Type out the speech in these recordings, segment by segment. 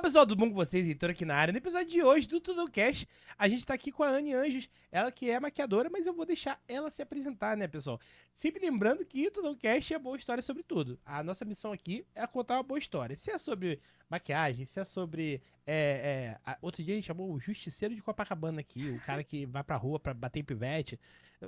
pessoal, tudo bom com vocês? Heitor aqui na área. No episódio de hoje do Tudocast, a gente tá aqui com a Anne Anjos, ela que é maquiadora, mas eu vou deixar ela se apresentar, né, pessoal? Sempre lembrando que Tudocast é boa história sobre tudo. A nossa missão aqui é contar uma boa história. Se é sobre maquiagem, se é sobre... outro dia a gente chamou o Justiceiro de Copacabana aqui, o cara que vai pra rua pra bater em pivete.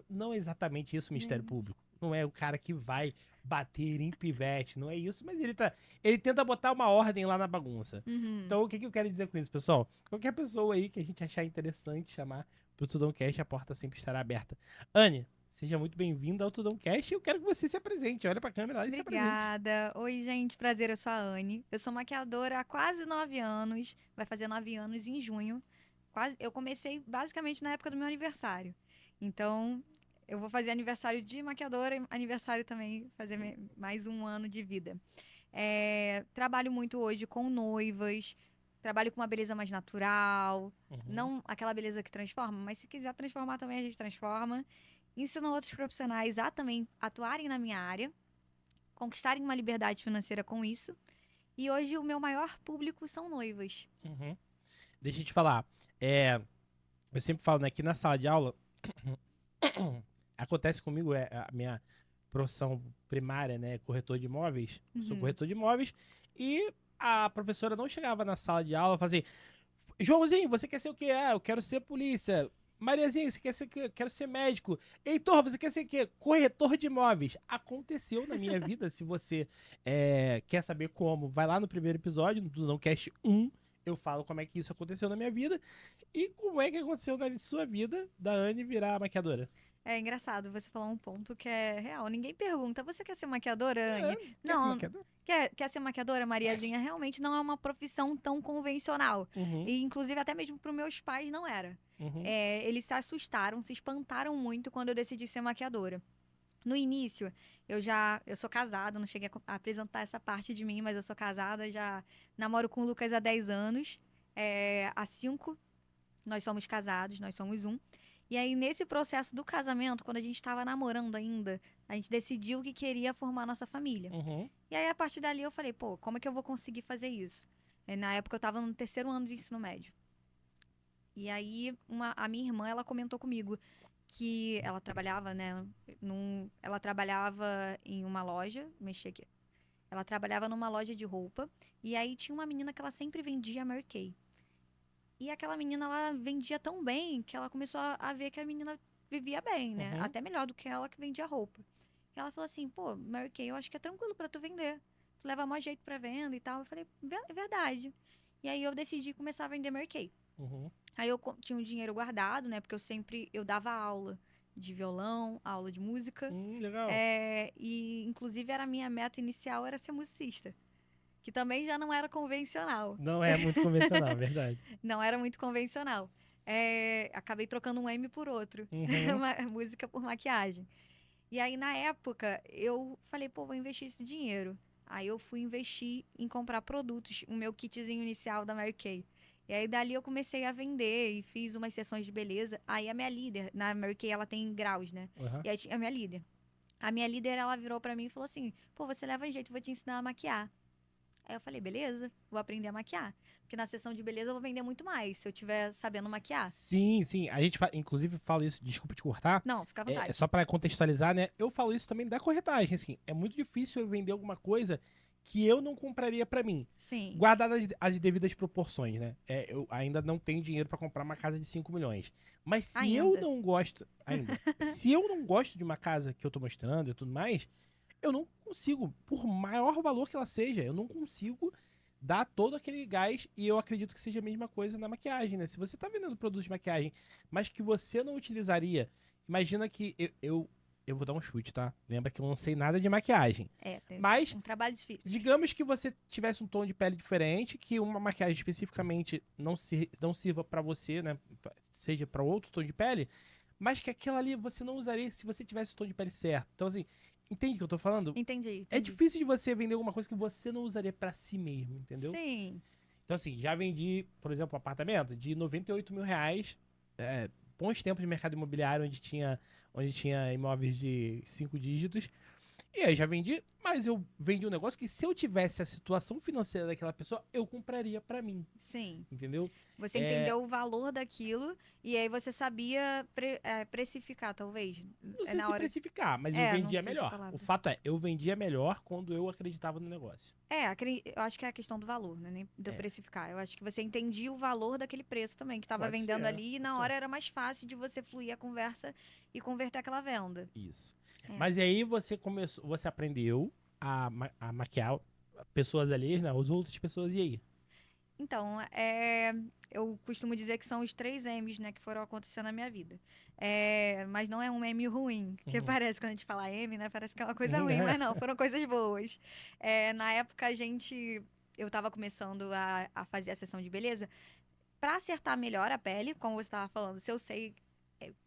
Não é exatamente isso o Ministério Gente. Público. Não é o cara que vai bater em pivete, não é isso, mas ele tenta botar uma ordem lá na bagunça. Uhum. Então, o que eu quero dizer com isso, pessoal? Qualquer pessoa aí que a gente achar interessante chamar pro Tudãocast, a porta sempre estará aberta. Anne, seja muito bem-vinda ao Tudãocast e eu quero que você se apresente. Olha pra câmera lá e se apresente. Obrigada. Oi, gente. Prazer, eu sou a Anne. Eu sou maquiadora há quase 9 anos. Vai fazer 9 anos em junho. Eu comecei basicamente na época do meu aniversário. Então, eu vou fazer aniversário de maquiadora e aniversário também, fazer mais um ano de vida. Trabalho muito hoje com noivas. Trabalho com uma beleza mais natural. Uhum. Não aquela beleza que transforma, mas se quiser transformar também, a gente transforma. Ensino outros profissionais a também atuarem na minha área, conquistarem uma liberdade financeira com isso. E hoje o meu maior público são noivas. Uhum. Deixa eu te falar. Eu sempre falo, né, que na sala de aula acontece comigo, a minha profissão primária, né, corretor de imóveis. Eu sou Uhum. corretor de imóveis e a professora não chegava na sala de aula e fazia assim, Joãozinho, você quer ser o quê? Ah, eu quero ser polícia. Mariazinha, você quer ser o quê? Quero ser médico. Heitor, você quer ser o quê? Corretor de imóveis. Aconteceu na minha vida, se você quer saber como, vai lá no primeiro episódio, do Nãocast 1, eu falo como é que isso aconteceu na minha vida e como é que aconteceu na sua vida da Anne virar maquiadora. É engraçado, você falou um ponto que é real. Ninguém pergunta, você quer ser maquiadora, É, Anne? quer ser Não, maquiadora? quer ser maquiadora, Mariazinha? Realmente não é uma profissão tão convencional. Uhum, E, inclusive, até mesmo para os meus pais não era. uhum, Eles se assustaram, se espantaram muito quando eu decidi ser maquiadora. No início, eu sou casada, não cheguei a apresentar essa parte de mim, mas eu sou casada, já namoro com o Lucas há 10 anos. Há 5, nós somos casados, nós somos um. E aí, nesse processo do casamento, quando a gente estava namorando ainda, a gente decidiu que queria formar nossa família. uhum, E aí, a partir dali, eu falei, pô, como é que eu vou conseguir fazer isso? Na época, eu estava no terceiro ano de ensino médio. E aí, a minha irmã, ela comentou comigo que ela trabalhava, né? Ela trabalhava em uma loja, mexia aqui. Ela trabalhava numa loja de roupa. E aí tinha uma menina que ela sempre vendia a Mary Kay. E aquela menina, ela vendia tão bem que ela começou a ver que a menina vivia bem, né? uhum. Até melhor do que ela que vendia roupa. E ela falou assim, pô, Mary Kay, eu acho que é tranquilo pra tu vender. Tu leva mais jeito pra venda e tal. Eu falei, É verdade. E aí eu decidi começar a vender Mary Kay. Uhum. Aí eu tinha um dinheiro guardado, né? Porque eu dava aula de violão, aula de música. Legal. E inclusive era a minha meta inicial era ser musicista, que também já não era convencional. Não é muito convencional, é verdade. Não era muito convencional. Acabei trocando um M por outro, Uhum. música por maquiagem. E aí na época eu falei, pô, vou investir esse dinheiro. Aí eu fui investir em comprar produtos, o meu kitzinho inicial da Mary Kay. E aí dali eu comecei a vender e fiz umas sessões de beleza. Aí a minha líder, na Mary Kay ela tem graus, né? Uhum. E aí tinha a minha líder. A minha líder, ela virou pra mim e falou assim: pô, você leva jeito, vou te ensinar a maquiar. Aí eu falei: beleza, vou aprender a maquiar. Porque na sessão de beleza eu vou vender muito mais se eu tiver sabendo maquiar. Sim, sim. A gente, inclusive, fala isso, desculpa te cortar. Não, fica à É vontade. só para contextualizar, né? Eu falo isso também da corretagem, assim. É muito difícil eu vender alguma coisa que eu não compraria para mim. Sim, Guardadas as devidas proporções, né? Eu ainda não tenho dinheiro para comprar uma casa de 5 milhões. Mas se eu ainda. não gosto, ainda, se eu não gosto de uma casa que eu tô mostrando e tudo mais, eu não consigo, por maior valor que ela seja, eu não consigo dar todo aquele gás e eu acredito que seja a mesma coisa na maquiagem, né? Se você tá vendendo produtos de maquiagem, mas que você não utilizaria, imagina que eu vou dar um chute, tá? Lembra que eu não sei nada de maquiagem. Tem Mas um trabalho difícil. digamos que você tivesse um tom de pele diferente, que uma maquiagem especificamente não sirva pra você, né? Seja pra outro tom de pele, mas que aquela ali você não usaria se você tivesse o tom de pele certo. Então, assim, entende o que eu tô falando? Entendi, É entendi. difícil de você vender alguma coisa que você não usaria pra si mesmo, entendeu? Sim. Então, assim, já vendi, por exemplo, um apartamento de 98 mil reais. Bons tempos de mercado imobiliário onde tinha imóveis de 5 dígitos. E aí já vendi, mas eu vendi um negócio que se eu tivesse a situação financeira daquela pessoa, eu compraria pra mim, Sim. entendeu? Você É, entendeu o valor daquilo e aí você sabia precificar, talvez. não É sei na se hora. precificar, mas eu Não vendia seja a melhor. O palavra. fato é, eu vendia melhor quando eu acreditava no negócio. Eu acho que é a questão do valor, né? Nem do É, precificar. Eu acho que você entendia o valor daquele preço também, que estava pode vendendo ser, ali, e pode na ser. hora era mais fácil de você fluir a conversa e converter aquela venda. Isso. É. Mas e aí você começou, você aprendeu a maquiar pessoas ali, né? As outras pessoas, e aí? Então, eu costumo dizer que são os 3 M's, né, que foram acontecendo na minha vida. Mas não é um M ruim, que Uhum. parece, quando a gente fala M, né, parece que é uma coisa ruim, mas não, foram coisas boas. Na época, eu estava começando a fazer a sessão de beleza para acertar melhor a pele, como você estava falando, se eu sei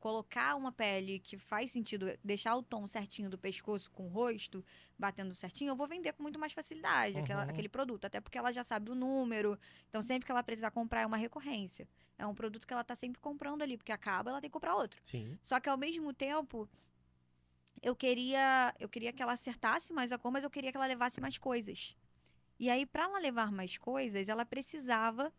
colocar uma pele que faz sentido, deixar o tom certinho do pescoço com o rosto, batendo certinho, eu vou vender com muito mais facilidade Uhum. aquele produto, até porque ela já sabe o número, então sempre que ela precisar comprar é uma recorrência. É um produto que ela tá sempre comprando ali, porque acaba, ela tem que comprar outro. Sim. Só que ao mesmo tempo, eu queria que ela acertasse mais a cor, mas eu queria que ela levasse mais coisas. E aí, para ela levar mais coisas, ela precisava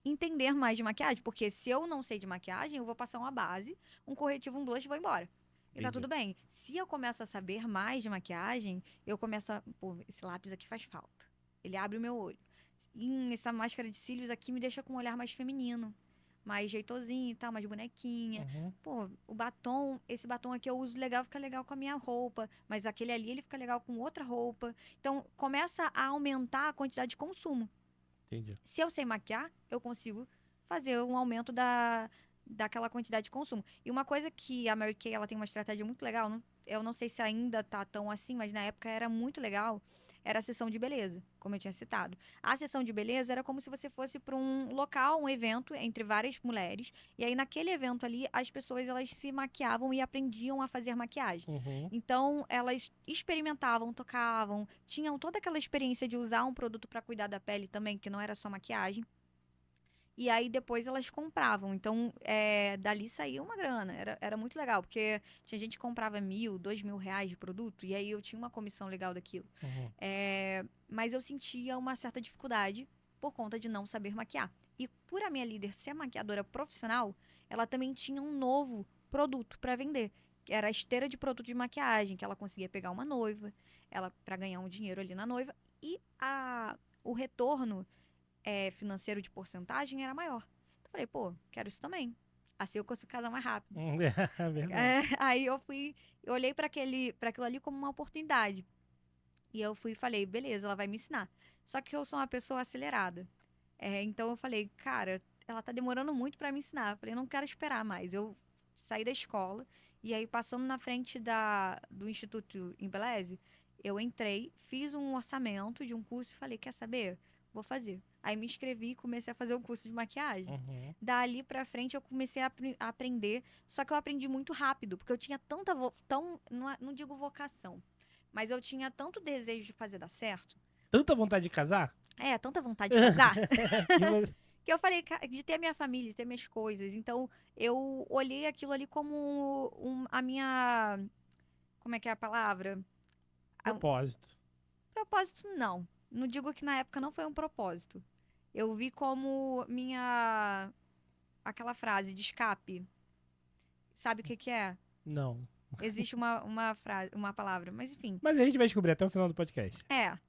entender mais de maquiagem, porque se eu não sei de maquiagem, eu vou passar uma base, um corretivo, um blush e vou embora. E tá Entendi. tudo bem. Se eu começo a saber mais de maquiagem, eu começo a. Pô, esse lápis aqui faz falta. Ele abre o meu olho. Essa máscara de cílios aqui me deixa com um olhar mais feminino. Mais jeitosinho e tal, mais bonequinha. Uhum. Pô, o batom, esse batom aqui eu uso legal, fica legal com a minha roupa. Mas aquele ali, ele fica legal com outra roupa. Então, começa a aumentar a quantidade de consumo. Entendi. Se eu sei maquiar, eu consigo fazer um aumento daquela quantidade de consumo. E uma coisa que a Mary Kay, ela tem uma estratégia muito legal, eu não sei se ainda tá tão assim, mas na época era muito legal, era a sessão de beleza, como eu tinha citado. A sessão de beleza era como se você fosse para um local, um evento entre várias mulheres, e aí naquele evento ali, as pessoas elas se maquiavam e aprendiam a fazer maquiagem. Uhum. Então, elas experimentavam, tocavam, tinham toda aquela experiência de usar um produto para cuidar da pele também, que não era só maquiagem. E aí depois elas compravam. Então, dali saía uma grana. Era muito legal, porque tinha gente que comprava 1.000, 2.000 reais de produto, e aí eu tinha uma comissão legal daquilo. Uhum. Mas eu sentia uma certa dificuldade por conta de não saber maquiar. E por a minha líder ser maquiadora profissional, ela também tinha um novo produto para vender, que era a esteira de produto de maquiagem, que ela conseguia pegar uma noiva, ela para ganhar um dinheiro ali na noiva, e o retorno financeiro de porcentagem era maior. Eu falei, pô, quero isso também. Assim eu consigo casar mais rápido. É verdade. Aí eu olhei para aquilo ali como uma oportunidade. E eu fui e falei, beleza, ela vai me ensinar. Só que eu sou uma pessoa acelerada. Então eu falei, cara, ela tá demorando muito para me ensinar. Eu falei, eu não quero esperar mais. Eu saí da escola e aí passando na frente do Instituto Embeleze, eu entrei, fiz um orçamento de um curso e falei, quer saber? Vou fazer. Aí me inscrevi e comecei a fazer o curso de maquiagem. Uhum. Dali pra frente eu comecei a aprender, só que eu aprendi muito rápido, porque eu tinha não digo vocação, mas eu tinha tanto desejo de fazer dar certo. Tanta vontade de casar? Tanta vontade de casar, Que vo- que eu falei de ter minha família, de ter minhas coisas. Então, eu olhei aquilo ali como a minha. Como é que é a palavra? Um Propósito. propósito, não. Não digo que na época não foi um propósito. Eu vi como minha. Aquela frase de escape. Sabe o que que é? Não. Existe uma frase, uma palavra, mas enfim. Mas a gente vai descobrir até o final do podcast.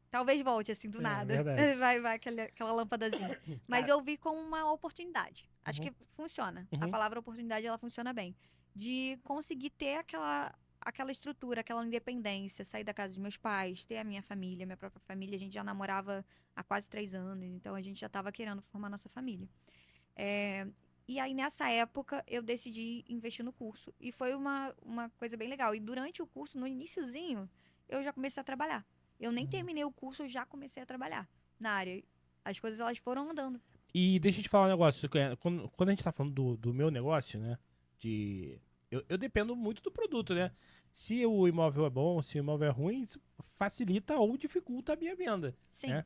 Talvez volte assim do É, nada. verdade. Vai aquela lâmpadazinha. Mas Cara, eu vi como uma oportunidade. Acho uhum, que funciona. A uhum, palavra oportunidade, ela funciona bem. De conseguir ter aquela estrutura, aquela independência, sair da casa dos meus pais, ter a minha família, minha própria família. A gente já namorava há quase 3 anos, então a gente já estava querendo formar nossa família. É, e aí, nessa época, eu decidi investir no curso. E foi uma coisa bem legal. E durante o curso, no iniciozinho, eu já comecei a trabalhar. Eu nem uhum. terminei o curso, eu já comecei a trabalhar na área. As coisas, elas foram andando. E deixa eu te falar um negócio. Quando a gente tá falando do meu negócio, né? De. Eu dependo muito do produto, né? Se o imóvel é bom, se o imóvel é ruim, isso facilita ou dificulta a minha venda, Sim, né?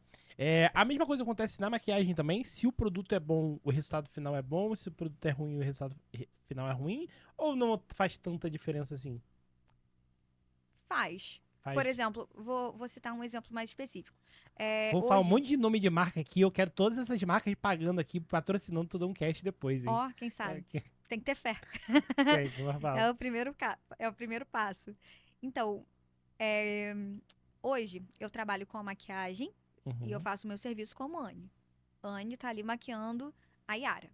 A mesma coisa acontece na maquiagem também. Se o produto é bom, o resultado final é bom. Se o produto é ruim, o resultado final é ruim. Ou não faz tanta diferença assim? faz. Faz. Por exemplo, vou citar um exemplo mais específico. Vou falar um Hoje, monte de nome de marca aqui. Eu quero todas essas marcas pagando aqui, patrocinando todo um cast depois, hein? ó, quem sabe? Tem que ter fé. Sempre, mas fala. É o primeiro passo. Então, é, hoje eu trabalho com a maquiagem e eu Uhum. faço meu serviço como Anne. Anne tá ali maquiando a Yara.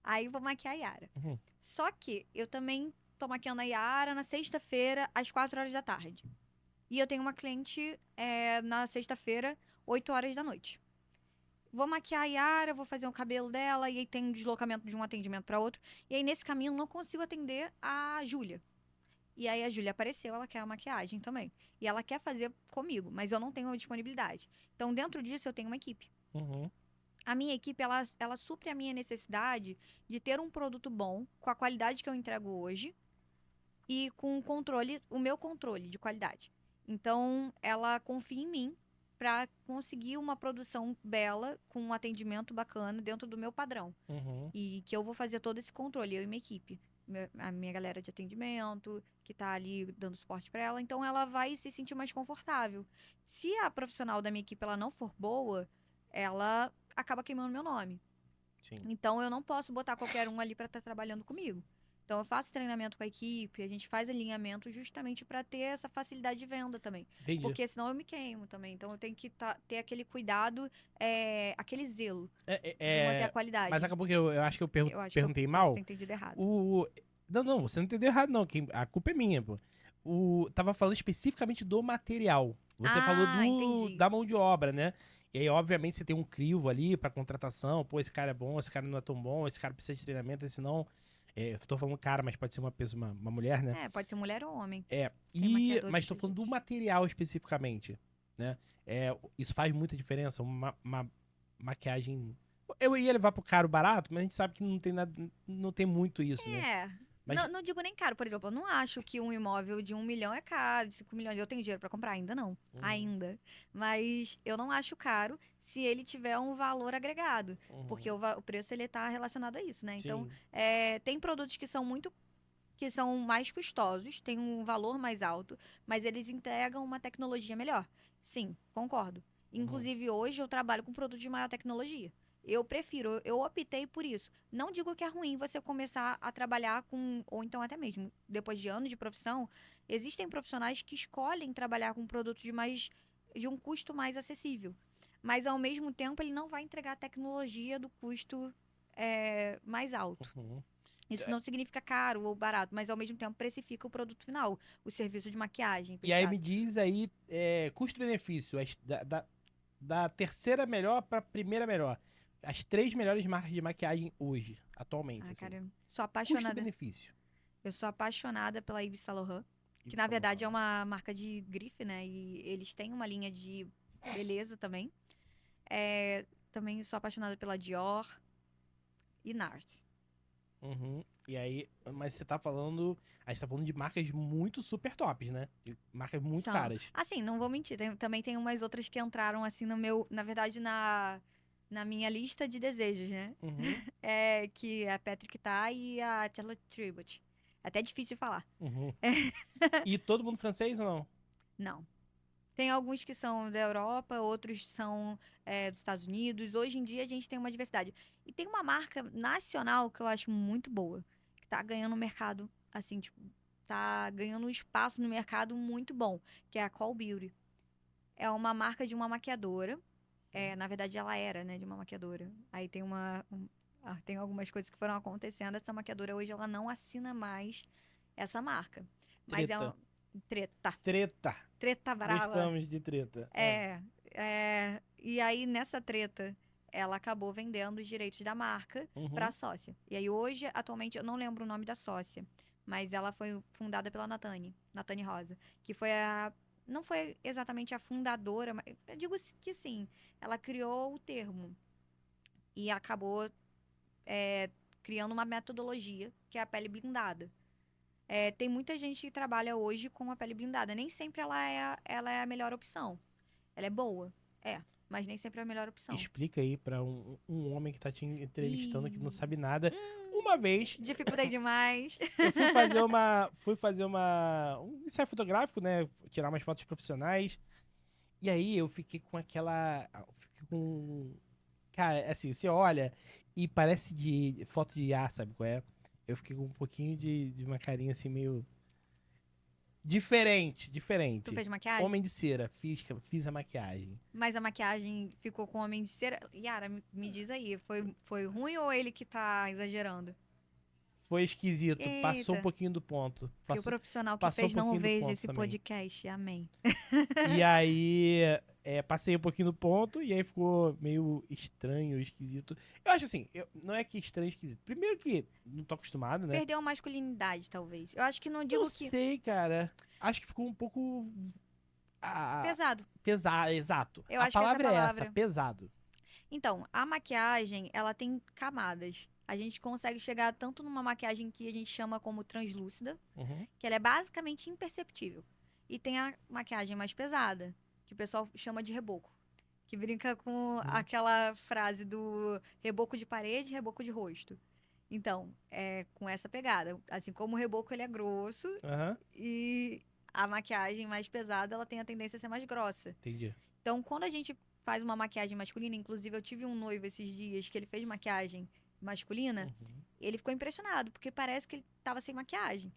Aí eu vou maquiar a Yara. Uhum. Só que eu também tô maquiando a Yara na sexta-feira, às 4 horas da tarde. E eu tenho uma cliente na sexta-feira, 8 horas da noite. Vou maquiar a Yara, vou fazer o cabelo dela, e aí tem um deslocamento de um atendimento para outro. E aí, nesse caminho, eu não consigo atender a Júlia. E aí, a Júlia apareceu, ela quer a maquiagem também. E ela quer fazer comigo, mas eu não tenho a disponibilidade. Então, dentro disso, eu tenho uma equipe. Uhum. A minha equipe, ela supre a minha necessidade de ter um produto bom, com a qualidade que eu entrego hoje, e com o meu controle de qualidade. Então, ela confia em mim para conseguir uma produção bela, com um atendimento bacana dentro do meu padrão. Uhum. E que eu vou fazer todo esse controle, eu e minha equipe. A minha galera de atendimento, que tá ali dando suporte para ela. Então, ela vai se sentir mais confortável. Se a profissional da minha equipe ela não for boa, ela acaba queimando meu nome. Sim. Então, eu não posso botar qualquer um ali para estar trabalhando comigo. Então, eu faço treinamento com a equipe, a gente faz alinhamento justamente para ter essa facilidade de venda também. Entendi. Porque senão eu me queimo também. Então, eu tenho que ter aquele cuidado, aquele zelo de manter a Mas qualidade. acabou que eu acho que eu Eu acho que eu perguntei posso ter mal. entendido errado. O... Não, não, você não entendeu errado, não. A culpa é minha, pô. Tava falando especificamente do material. Você falou Ah, entendi. da mão de obra, né? E aí, obviamente, você tem um crivo ali pra contratação. Pô, esse cara é bom, esse cara não é tão bom, esse cara precisa de treinamento, esse não. Eu tô falando cara, mas pode ser uma pessoa, uma mulher, né? Pode ser mulher ou homem. Tem Mas maquiadores tô de falando do gente. material especificamente, né? Isso faz muita diferença. Uma maquiagem. Eu ia levar pro caro barato, mas a gente sabe que não tem nada, não tem muito isso, né? É. Mas. Não digo nem caro, por exemplo, eu não acho que um imóvel de 1 milhão é caro, de 5 milhões. Eu tenho dinheiro pra comprar? Ainda não. Uhum, Ainda. Mas eu não acho caro se ele tiver um valor agregado. Porque uhum, o preço ele tá relacionado a isso, né? Então, sim. tem produtos que são mais custosos, têm um valor mais alto, mas eles entregam uma tecnologia melhor. Sim, concordo. Uhum, Inclusive, hoje eu trabalho com produtos de maior tecnologia. Eu prefiro, eu optei por isso. Não digo que é ruim você começar a trabalhar com, ou então até mesmo, depois de anos de profissão, existem profissionais que escolhem trabalhar com produtos de um custo mais acessível. Mas, ao mesmo tempo, ele não vai entregar a tecnologia do custo mais alto. uhum. Isso não significa caro ou barato, mas ao mesmo tempo precifica o produto final, o serviço de maquiagem, E aí me penteado. diz aí, custo-benefício, da terceira melhor pra primeira melhor. As três melhores marcas de maquiagem hoje, atualmente, Ah, assim. cara, sou apaixonada. Custo-benefício. Eu sou apaixonada pela Yves Saint Laurent, que Yves na Saint verdade é Laurent. uma marca de grife, né? E eles têm uma linha de beleza também. É, também sou apaixonada pela Dior e Nars. Uhum. E aí, mas você tá falando. A gente tá falando de marcas muito super tops, né? De marcas muito São, caras. assim, não vou mentir, também tem umas outras que entraram assim no meu, na verdade na minha lista de desejos, né? Uhum. Que é a Patrick Tá e a Charlotte Tilbury. É até difícil de falar. Uhum. E todo mundo francês ou não? Não. Tem alguns que são da Europa, outros são dos Estados Unidos. Hoje em dia a gente tem uma diversidade. E tem uma marca nacional que eu acho muito boa, que tá ganhando um mercado, assim, tipo, tá ganhando um espaço no mercado muito bom, que é a Call Beauty. É uma marca de uma maquiadora. Na verdade, ela era, né, de uma maquiadora. Aí tem algumas coisas que foram acontecendo. Essa maquiadora hoje ela não assina mais essa marca. Mas é Treta. uma treta. Treta. Treta brava. Gostamos de treta. E aí, nessa treta, ela acabou vendendo os direitos da marca para a Uhum. sócia. E aí, hoje, atualmente, eu não lembro o nome da sócia, mas ela foi fundada pela Natane Rosa, que foi não foi exatamente a fundadora, mas eu digo que sim, ela criou o termo e acabou criando uma metodologia, que é a pele blindada. Tem muita gente que trabalha hoje com a pele blindada. Nem sempre ela é a melhor opção. Ela é boa, mas nem sempre é a melhor opção. Explica aí pra um homem que tá te entrevistando que não E sabe nada. uma vez Dificulta demais. eu fui fazer um ensaio fotográfico, né? Tirar umas fotos profissionais. E aí eu fiquei com aquela. Fiquei com. Cara, assim, você olha e parece de foto de ar, sabe qual é? Eu fiquei com um pouquinho de uma carinha assim, meio. Diferente, Tu diferente. fez maquiagem? Homem de cera, fiz a maquiagem. Mas a maquiagem ficou com homem de cera. Yara, me diz aí, foi ruim ou ele que tá exagerando? Foi esquisito, passou um Eita, pouquinho do ponto. que o profissional que Passou um fez não pouquinho do veja ponto esse também. podcast. Amém. E aí, passei um pouquinho do ponto e aí ficou meio estranho, esquisito. Eu acho assim, não é que estranho, esquisito. Primeiro que não tô acostumado, né? Perdeu a masculinidade, talvez. Eu acho que não Não digo que. sei, cara. Acho que ficou um pouco Pesado. pesado, exato. Eu A acho que essa é a palavra é essa, palavra. pesado. Então, a maquiagem, ela tem camadas. A gente consegue chegar tanto numa maquiagem que a gente chama como translúcida, Uhum. que ela é basicamente imperceptível. E tem a maquiagem mais pesada, que o pessoal chama de reboco. Que brinca com aquela frase do reboco de parede, reboco de rosto. Então, é com essa pegada. Assim como o reboco ele é grosso Aham, e a maquiagem mais pesada, ela tem a tendência a ser mais grossa. entendi. Então, quando a gente faz uma maquiagem masculina, inclusive eu tive um noivo esses dias que ele fez maquiagem masculina, Uhum. ele ficou impressionado, porque parece que ele tava sem maquiagem.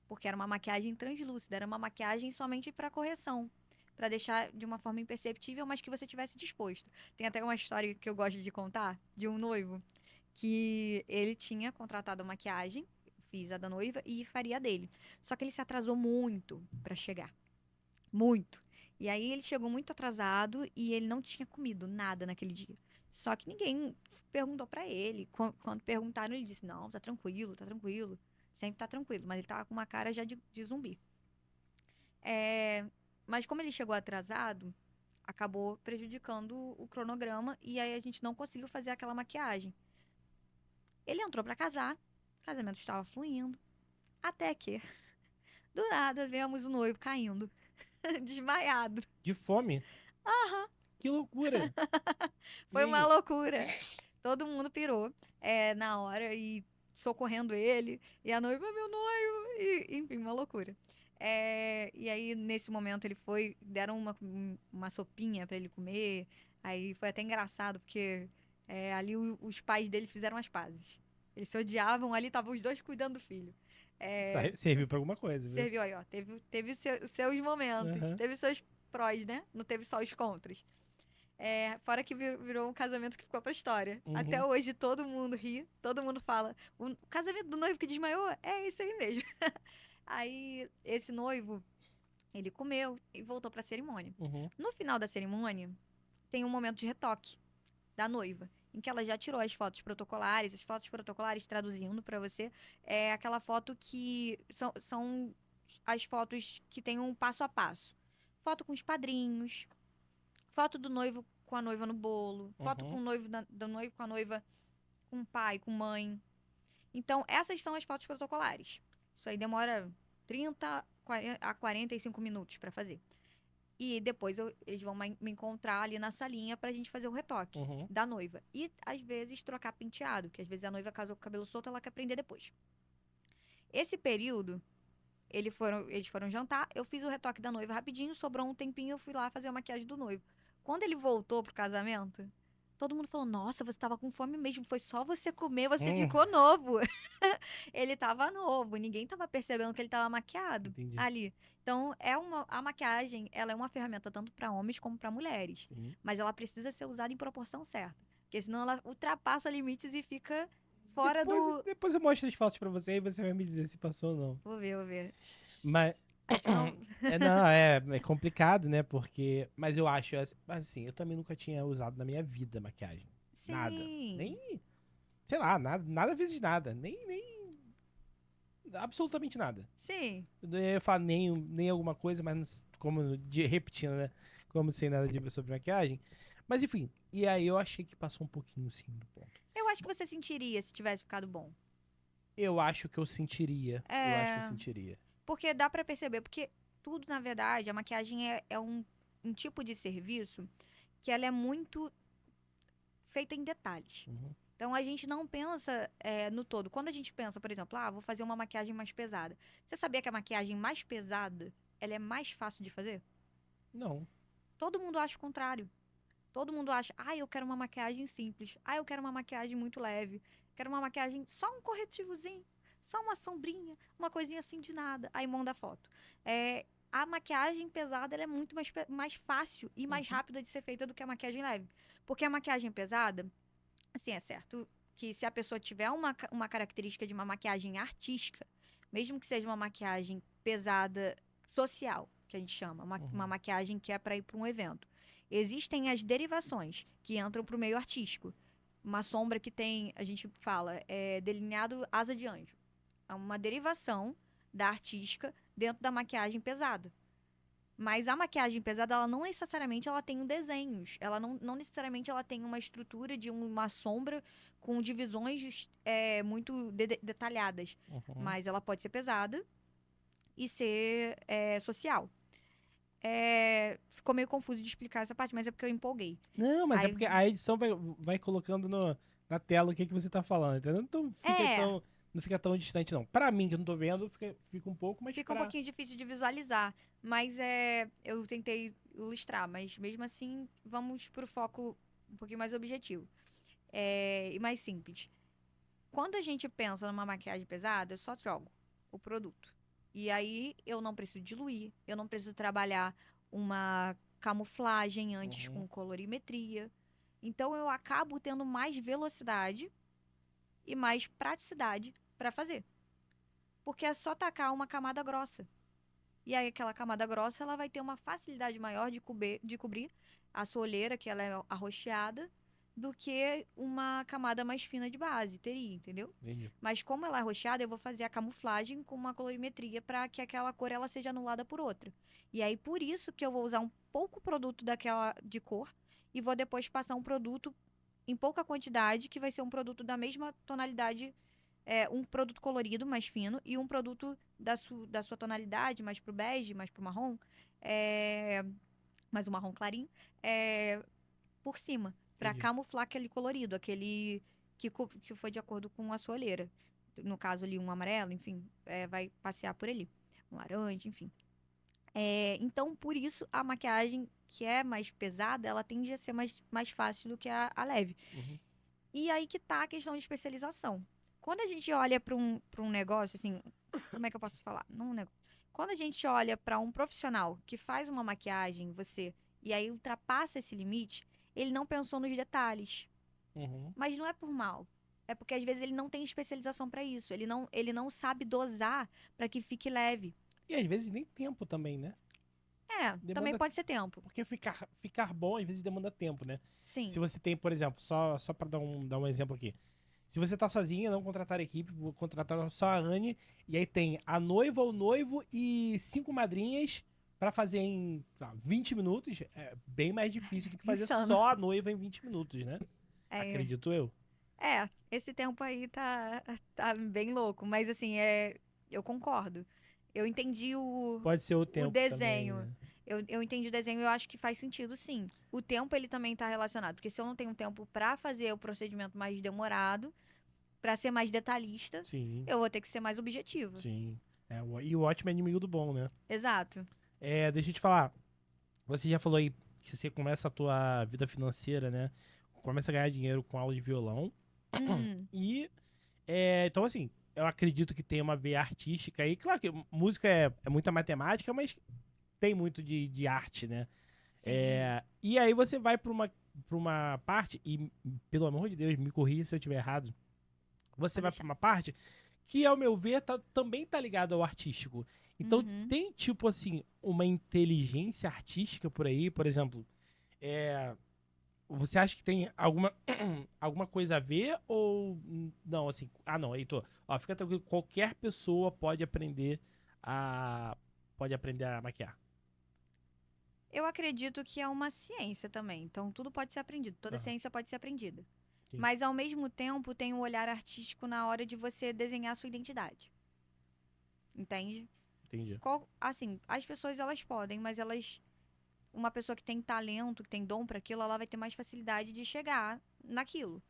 Porque era uma maquiagem translúcida, era uma maquiagem somente para correção, para deixar de uma forma imperceptível, mas que você tivesse disposto. Tem até uma história que eu gosto de contar de um noivo que ele tinha contratado a maquiagem, fiz a da noiva e faria a dele. Só que ele se atrasou muito para chegar. Muito. E aí ele chegou muito atrasado e ele não tinha comido nada naquele dia. Só que ninguém perguntou pra ele. Quando perguntaram, ele disse: Não, tá tranquilo, tá tranquilo. Sempre tá tranquilo. Mas ele tava com uma cara já de zumbi. É, mas como ele chegou atrasado, acabou prejudicando o cronograma e aí a gente não conseguiu fazer aquela maquiagem. Ele entrou pra casar, o casamento estava fluindo, até que, do nada, vemos o noivo caindo, desmaiado. De fome? Que loucura. E Foi uma aí? loucura. Todo mundo pirou na hora e socorrendo ele. E a noiva, meu noivo. E, enfim, uma loucura. E aí, nesse momento, ele foi. Deram uma sopinha pra ele comer. Aí foi até engraçado, porque ali os pais dele fizeram as pazes. Eles se odiavam, ali estavam os dois cuidando do filho. É, Serviu pra alguma coisa, viu? serviu aí, ó. Teve seus momentos, Aham. teve seus prós, né? Não teve só os contras. Fora que virou um casamento que ficou pra história. Até Uhum. hoje todo mundo ri, todo mundo fala. O casamento do noivo que desmaiou é esse aí mesmo. Aí esse noivo, ele comeu e voltou pra cerimônia. Uhum. No final da cerimônia, tem um momento de retoque da noiva, em que ela já tirou as fotos protocolares. As fotos protocolares, traduzindo pra você, é aquela foto que são as fotos que tem um passo a passo. Foto com os padrinhos, foto do noivo com a noiva no bolo. Foto com Uhum. o noivo do noivo com a noiva com o pai, com mãe. Então, essas são as fotos protocolares. Isso aí demora 30 a 45 minutos para fazer. E depois eles vão me encontrar ali na salinha pra gente fazer o retoque Uhum. da noiva. E, às vezes, trocar penteado, que às vezes a noiva casou com o cabelo solto, ela quer prender depois. Esse período, eles foram jantar, eu fiz o retoque da noiva rapidinho, sobrou um tempinho, eu fui lá fazer a maquiagem do noivo. Quando ele voltou pro casamento, todo mundo falou: Nossa, você tava com fome mesmo, foi só você comer, você Hum, ficou novo. Ele tava novo, ninguém tava percebendo que ele tava maquiado entendi. ali. Então, a maquiagem, ela é uma ferramenta tanto para homens como para mulheres, Sim. mas ela precisa ser usada em proporção certa, porque senão ela ultrapassa limites e fica fora Depois, do. depois eu mostro as fotos pra você e você vai me dizer se passou ou não. Vou ver, vou ver. Mas. Senão, Não, é complicado, né? Porque. Mas eu acho. Assim, eu também nunca tinha usado na minha vida maquiagem. Nada. sim. Nem. Sei lá, nada vezes nada. Nem. Absolutamente nada. Sim. Eu ia falar nem alguma coisa, mas como repetindo, né? Como sem nada de sobre maquiagem. Mas enfim. E aí eu achei que passou um pouquinho, sim, do ponto. Eu acho que você sentiria se tivesse ficado bom. Eu acho que eu sentiria. Eu acho que eu É. sentiria. Porque dá pra perceber, porque tudo, na verdade, a maquiagem é um tipo de serviço que ela é muito feita em detalhes. Uhum. Então, a gente não pensa no todo. Quando a gente pensa, por exemplo, vou fazer uma maquiagem mais pesada. Você sabia que a maquiagem mais pesada, ela é mais fácil de fazer? Não. Todo mundo acha o contrário. Todo mundo acha, eu quero uma maquiagem simples. Eu quero uma maquiagem muito leve. Quero uma maquiagem, só um corretivozinho, só uma sombrinha, uma coisinha assim de nada. Aí manda a foto. A maquiagem pesada ela é muito mais fácil e mais Uhum. rápida de ser feita do que a maquiagem leve. Porque a maquiagem pesada, assim, é certo que se a pessoa tiver uma característica de uma maquiagem artística, mesmo que seja uma maquiagem pesada social, que a gente chama, uma Uhum. maquiagem que é para ir para um evento. Existem as derivações que entram para o meio artístico. Uma sombra que tem, a gente fala, delineado asa de anjo. É uma derivação da artística dentro da maquiagem pesada. Mas a maquiagem pesada, ela não necessariamente ela tem desenhos. Ela não necessariamente ela tem uma estrutura de uma sombra com divisões muito detalhadas. Uhum. Mas ela pode ser pesada e ser social. Ficou meio confuso de explicar essa parte, mas é porque eu empolguei. Não, mas é Aí, porque a edição vai colocando na tela o que você tá falando, entendeu? Então é, não fica tão distante, não. Pra mim, que eu não tô vendo, fica um pouco, mas fica um pra. pouquinho difícil de visualizar. Mas eu tentei ilustrar, mas mesmo assim, vamos pro foco um pouquinho mais objetivo. E mais simples. Quando a gente pensa numa maquiagem pesada, eu só jogo o produto. E aí eu não preciso diluir, eu não preciso trabalhar uma camuflagem antes Uhum. com colorimetria. Então eu acabo tendo mais velocidade e mais praticidade para fazer. Porque é só tacar uma camada grossa. E aí aquela camada grossa, ela vai ter uma facilidade maior de cobrir a sua olheira, que ela é arroxeada, do que uma camada mais fina de base, teria, entendeu? Entendi. Mas como ela é arroxeada, eu vou fazer a camuflagem com uma colorimetria para que aquela cor ela seja anulada por outra. E aí por isso que eu vou usar um pouco produto daquela de cor e vou depois passar um produto em pouca quantidade, que vai ser um produto da mesma tonalidade, um produto colorido mais fino e um produto da sua tonalidade, mais pro bege, mais pro marrom, é, mais um marrom clarinho, por cima, para Entendi. camuflar aquele colorido, aquele que foi de acordo com a sua olheira. No caso ali, um amarelo, enfim, vai passear por ali. Um laranja, enfim. Então, por isso, a maquiagem que é mais pesada, ela tende a ser mais fácil do que a leve. Uhum. E aí que tá a questão de especialização. Quando a gente olha para um negócio, assim, como é que eu posso falar? Não, quando a gente olha para um profissional que faz uma maquiagem, e aí ultrapassa esse limite, ele não pensou nos detalhes. Uhum. Mas não é por mal. É porque às vezes ele não tem especialização para isso. Ele não sabe dosar para que fique leve. E às vezes nem tempo também, né? Também Demanda. pode ser tempo. Porque ficar bom às vezes demanda tempo, né? Se Sim. você tem, por exemplo, só pra dar um exemplo aqui. Se você tá sozinha, não contratar equipe, vou contratar só a Anne, e aí tem a noiva, o noivo e 5 madrinhas pra fazer em, sei lá, 20 minutos, é bem mais difícil do que fazer Insano. só a noiva em 20 minutos, né? É, Acredito eu. esse tempo aí tá bem louco. Mas assim, eu concordo. Eu entendi Pode ser o o tempo também, desenho. né? Eu entendi o desenho e eu acho que faz sentido, sim. O tempo, ele também tá relacionado. Porque se eu não tenho tempo pra fazer o procedimento mais demorado, pra ser mais detalhista, Sim, eu vou ter que ser mais objetiva. sim. E o ótimo é inimigo do bom, né? Exato. Deixa eu te falar. Você já falou aí que você começa a tua vida financeira, né? Começa a ganhar dinheiro com aula de violão. Uhum. E, então, assim, eu acredito que tem uma veia artística aí. Claro que música é muita matemática, mas tem muito de arte, né? Sim. E aí você vai pra uma parte, e pelo amor de Deus, me corrija se eu estiver errado. Você Pode vai pra deixar. uma parte que, ao meu ver, também tá ligado ao artístico. Então, Uhum. tem, tipo assim, uma inteligência artística por aí, por exemplo. É, Você acha que tem alguma coisa a ver ou não, assim, não, Heitor, ó, fica tranquilo, qualquer pessoa a pode aprender a maquiar. Eu acredito que é uma ciência também. Então, tudo pode ser aprendido. Toda Aham, ciência pode ser aprendida. sim, Mas, ao mesmo tempo, tem o olhar artístico na hora de você desenhar a sua identidade. Entende? entendi. Assim, as pessoas, elas podem, mas uma pessoa que tem talento, que tem dom para aquilo, ela vai ter mais facilidade de chegar naquilo.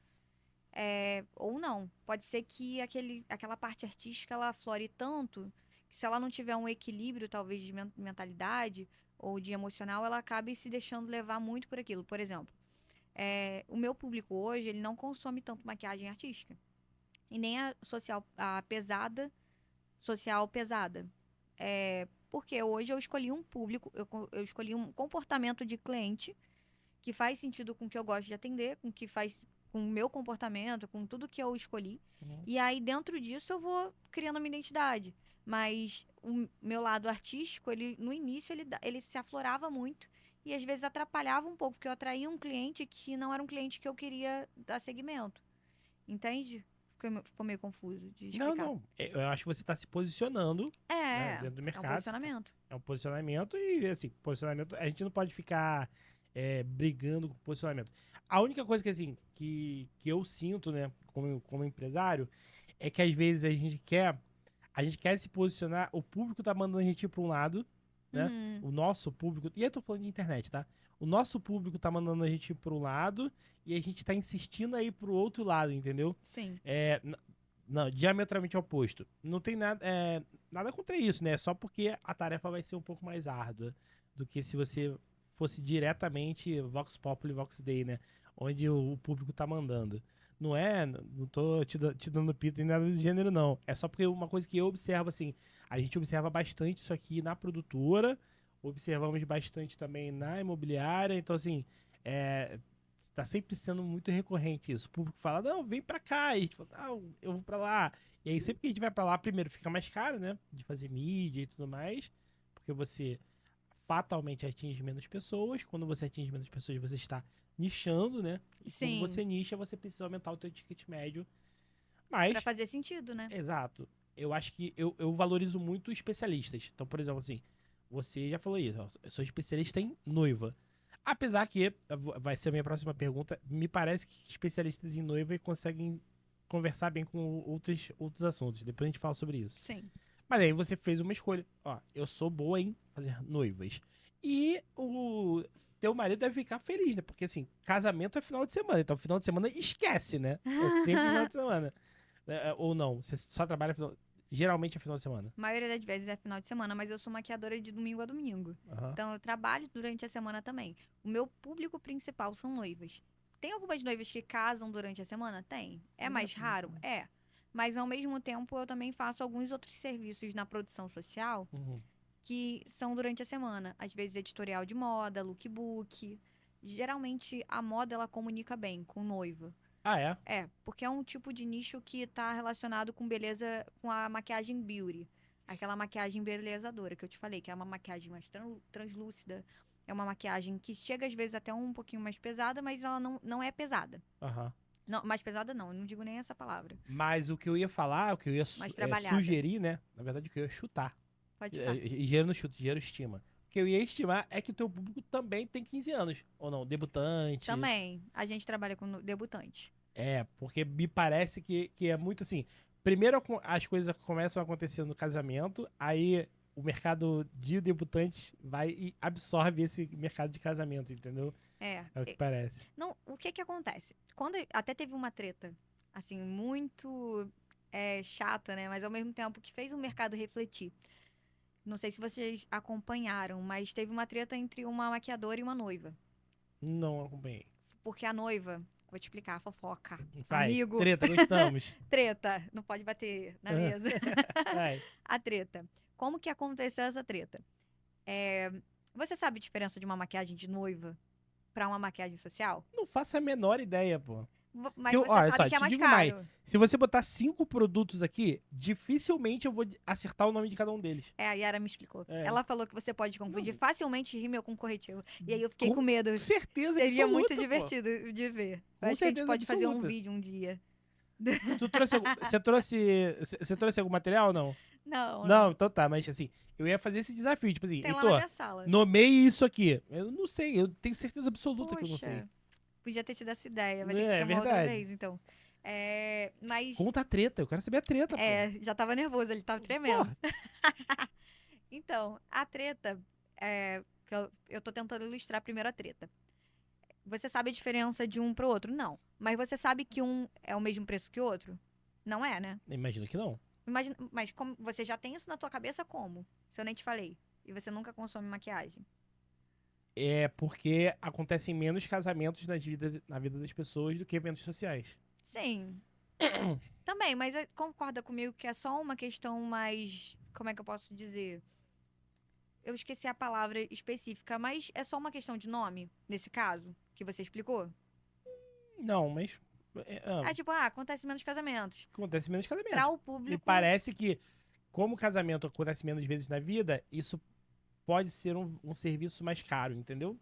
Ou não. Pode ser que aquela parte artística ela flore tanto que se ela não tiver um equilíbrio, talvez, de mentalidade ou de emocional, ela acabe se deixando levar muito por aquilo. Por exemplo, o meu público hoje, ele não consome tanto maquiagem artística. E nem a social pesada. Porque hoje eu escolhi um público, eu escolhi um comportamento de cliente que faz sentido com o que eu gosto de atender, com o que faz com o meu comportamento, com tudo que eu escolhi. Uhum. E aí, dentro disso, eu vou criando uma identidade. Mas o meu lado artístico, no início, ele se aflorava muito e às vezes atrapalhava um pouco, porque eu atraía um cliente que não era um cliente que eu queria dar segmento. Entende? Ficou meio confuso de Não, explicar. não. Eu acho que você tá se posicionando, né, dentro do É um mercado. posicionamento. É um posicionamento e, assim, posicionamento... A gente não pode ficar brigando com posicionamento. A única coisa que, assim, que eu sinto, né, como empresário, é que às vezes a gente quer se posicionar, o público tá mandando a gente ir pra um lado, né? Uhum, O nosso público... E aí eu tô falando de internet, tá? O nosso público tá mandando a gente ir pra um lado e a gente tá insistindo a ir pro outro lado, entendeu? sim. Não, diametralmente oposto. Não tem nada contra isso, né? Só porque a tarefa vai ser um pouco mais árdua do que se você fosse diretamente Vox Populi, Vox Dei, né? Onde o público tá mandando. Não tô te dando pito em nada do gênero, não. É só porque uma coisa que eu observo, assim, a gente observa bastante isso aqui na produtora, observamos bastante também na imobiliária, então, assim, tá sempre sendo muito recorrente isso. O público fala, não, vem pra cá. E a gente fala, não, eu vou pra lá. E aí, sempre que a gente vai pra lá, primeiro fica mais caro, né? De fazer mídia e tudo mais. Porque você fatalmente atinge menos pessoas. Quando você atinge menos pessoas, você está nichando, né? E quando Sim. você nicha, você precisa aumentar o teu ticket médio. Pra Mas, fazer sentido, né? exato. Eu acho que eu valorizo muito especialistas. Então, por exemplo, assim, você já falou isso, ó, eu sou especialista em noiva. Apesar que, vai ser a minha próxima pergunta, me parece que especialistas em noiva conseguem conversar bem com outros assuntos. Depois a gente fala sobre isso. Sim. Mas aí você fez uma escolha. Ó, eu sou boa em fazer noivas. E o teu marido deve ficar feliz, né? Porque, assim, casamento é final de semana. Então, final de semana esquece, né? É sempre final de semana. Ou não, você só trabalha geralmente é final de semana. A maioria das vezes é final de semana, mas eu sou maquiadora de domingo a domingo. Aham. Então eu trabalho durante a semana também. O meu público principal são noivas. Tem algumas noivas que casam durante a semana? Tem. É mais raro? É. Mas ao mesmo tempo eu também faço alguns outros serviços na produção social Uhum. que são durante a semana. Às vezes editorial de moda, lookbook. Geralmente a moda ela comunica bem com noiva. Ah, é? Porque é um tipo de nicho que está relacionado com beleza, com a maquiagem beauty. Aquela maquiagem belezadora que eu te falei, que é uma maquiagem mais translúcida. É uma maquiagem que chega às vezes até um pouquinho mais pesada, mas ela não é pesada. Aham. Não, mais pesada não, eu não digo nem essa palavra. Mas o que eu ia falar, o que eu ia Mais trabalhada. sugerir, né? Na verdade, o que eu ia chutar. Pode estar. Engenheiro não chuta, engenheiro estima. O que eu ia estimar é que o teu público também tem 15 anos. Ou não, debutante. Também, a gente trabalha com debutante. Porque me parece que é muito assim. Primeiro as coisas começam a acontecer no casamento, aí o mercado de debutantes vai e absorve esse mercado de casamento, entendeu? É. É o que parece. Não, o que que acontece? Quando até teve uma treta, assim, muito chata, né? Mas ao mesmo tempo que fez o mercado refletir. Não sei se vocês acompanharam, mas teve uma treta entre uma maquiadora e uma noiva. Não acompanhei. Porque a noiva, vou te explicar, fofoca. Vai, Amigo, treta, gostamos. treta, não pode bater na mesa. Vai. A treta. Como que aconteceu essa treta? Você sabe a diferença de uma maquiagem de noiva para uma maquiagem social? Não faço a menor ideia, pô. Mas você Olha sabe só, que é te mais digo mais. caro. Se você botar 5 produtos aqui, dificilmente eu vou acertar o nome de cada um deles. A Yara me explicou. É. Ela falou que você pode confundir Não. facilmente rímel com corretivo. E aí eu fiquei Com com medo. certeza Seria muito absoluta, pô. divertido de ver. Eu Com acho que a gente certeza pode fazer um absoluta. vídeo um dia. Você trouxe algum material ou não? Não, Não, não. então tá, mas assim, eu ia fazer esse desafio, tipo assim, Tem lá na Heitor, minha sala. nomeie isso aqui. Eu não sei, eu tenho certeza absoluta que eu não sei. Poxa, podia ter tido essa ideia. Vai ter que ser É uma outra verdade. vez, então. Mas Conta a treta, eu quero saber a treta, pô. já tava nervoso, ele tava tremendo. Porra. Então, a treta, que eu tô tentando ilustrar primeiro a treta. Você sabe a diferença de um pro outro? Não. Mas você sabe que um é o mesmo preço que o outro? Não é, né? Imagino que não. Imagina, mas como você já tem isso na tua cabeça como? Se eu nem te falei. E você nunca consome maquiagem. É porque acontecem menos casamentos na vida das pessoas do que eventos sociais. Sim, também, mas concorda comigo que é só uma questão mais. Como é que eu posso dizer? Eu esqueci a palavra específica, mas é só uma questão de nome, nesse caso, que você explicou? Não, mas É tipo, acontece menos casamentos. acontece menos Para casamentos. o Me público, parece que, como o casamento acontece menos vezes na vida, isso pode ser um serviço mais caro, entendeu?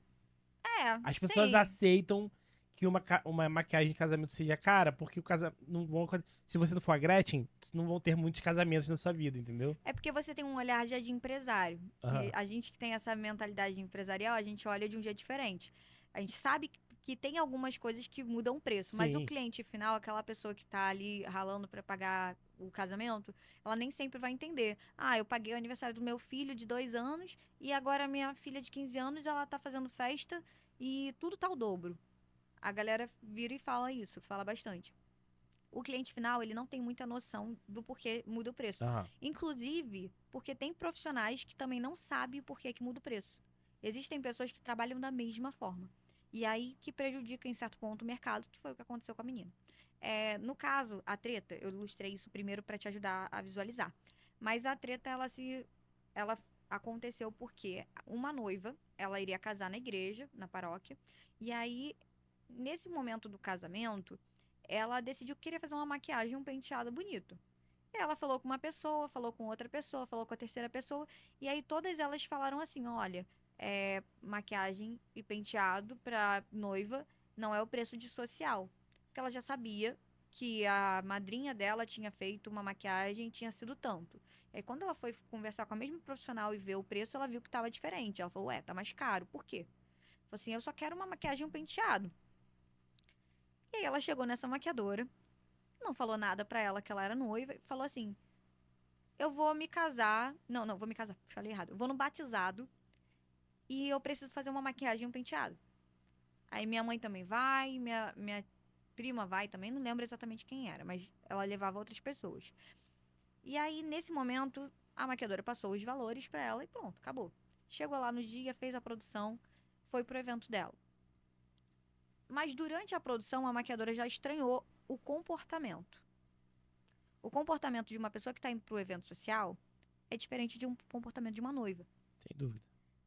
As pessoas sim. aceitam que uma maquiagem de casamento seja cara, porque o casamento não vão, se você não for a Gretchen, não vão ter muitos casamentos na sua vida, entendeu? É porque você tem um olhar já de empresário. Que Aham. a gente que tem essa mentalidade empresarial, a gente olha de um jeito diferente. A gente sabe que tem algumas coisas que mudam o preço, mas o Sim, cliente final, aquela pessoa que tá ali ralando para pagar o casamento, ela nem sempre vai entender. Ah, eu paguei o aniversário do meu filho de 2 anos e agora minha filha de 15 anos, ela tá fazendo festa e tudo tá o dobro. A galera vira e fala isso, fala bastante. O cliente final, ele não tem muita noção do porquê muda o preço. aham. Inclusive, porque tem profissionais que também não sabem o porquê que muda o preço. Existem pessoas que trabalham da mesma forma. E aí que prejudica, em certo ponto, o mercado, que foi o que aconteceu com a menina. No caso, a treta, eu ilustrei isso primeiro para te ajudar a visualizar. Mas a treta, ela aconteceu porque uma noiva, ela iria casar na igreja, na paróquia, e aí, nesse momento do casamento, ela decidiu que queria fazer uma maquiagem, um penteado bonito. Ela falou com uma pessoa, falou com outra pessoa, falou com a terceira pessoa, e aí todas elas falaram assim: olha, maquiagem e penteado para noiva não é o preço de social. Porque ela já sabia que a madrinha dela tinha feito uma maquiagem e tinha sido tanto. E aí, quando ela foi conversar com a mesma profissional e ver o preço, ela viu que estava diferente. Ela falou: ué, tá mais caro. Por quê? Falou assim: eu só quero uma maquiagem e um penteado. E aí ela chegou nessa maquiadora, não falou nada pra ela que ela era noiva, e falou assim: eu vou me casar. Não, não, vou me casar, falei errado. Eu vou no batizado e eu preciso fazer uma maquiagem e um penteado. Aí minha mãe também vai, minha prima vai também, não lembro exatamente quem era, mas ela levava outras pessoas. E aí, nesse momento, a maquiadora passou os valores pra ela e pronto, acabou. Chegou lá no dia, fez a produção, foi pro evento dela. Mas durante a produção, a maquiadora já estranhou o comportamento. O comportamento de uma pessoa que está indo para o evento social é diferente de um comportamento de uma noiva. Sem dúvida.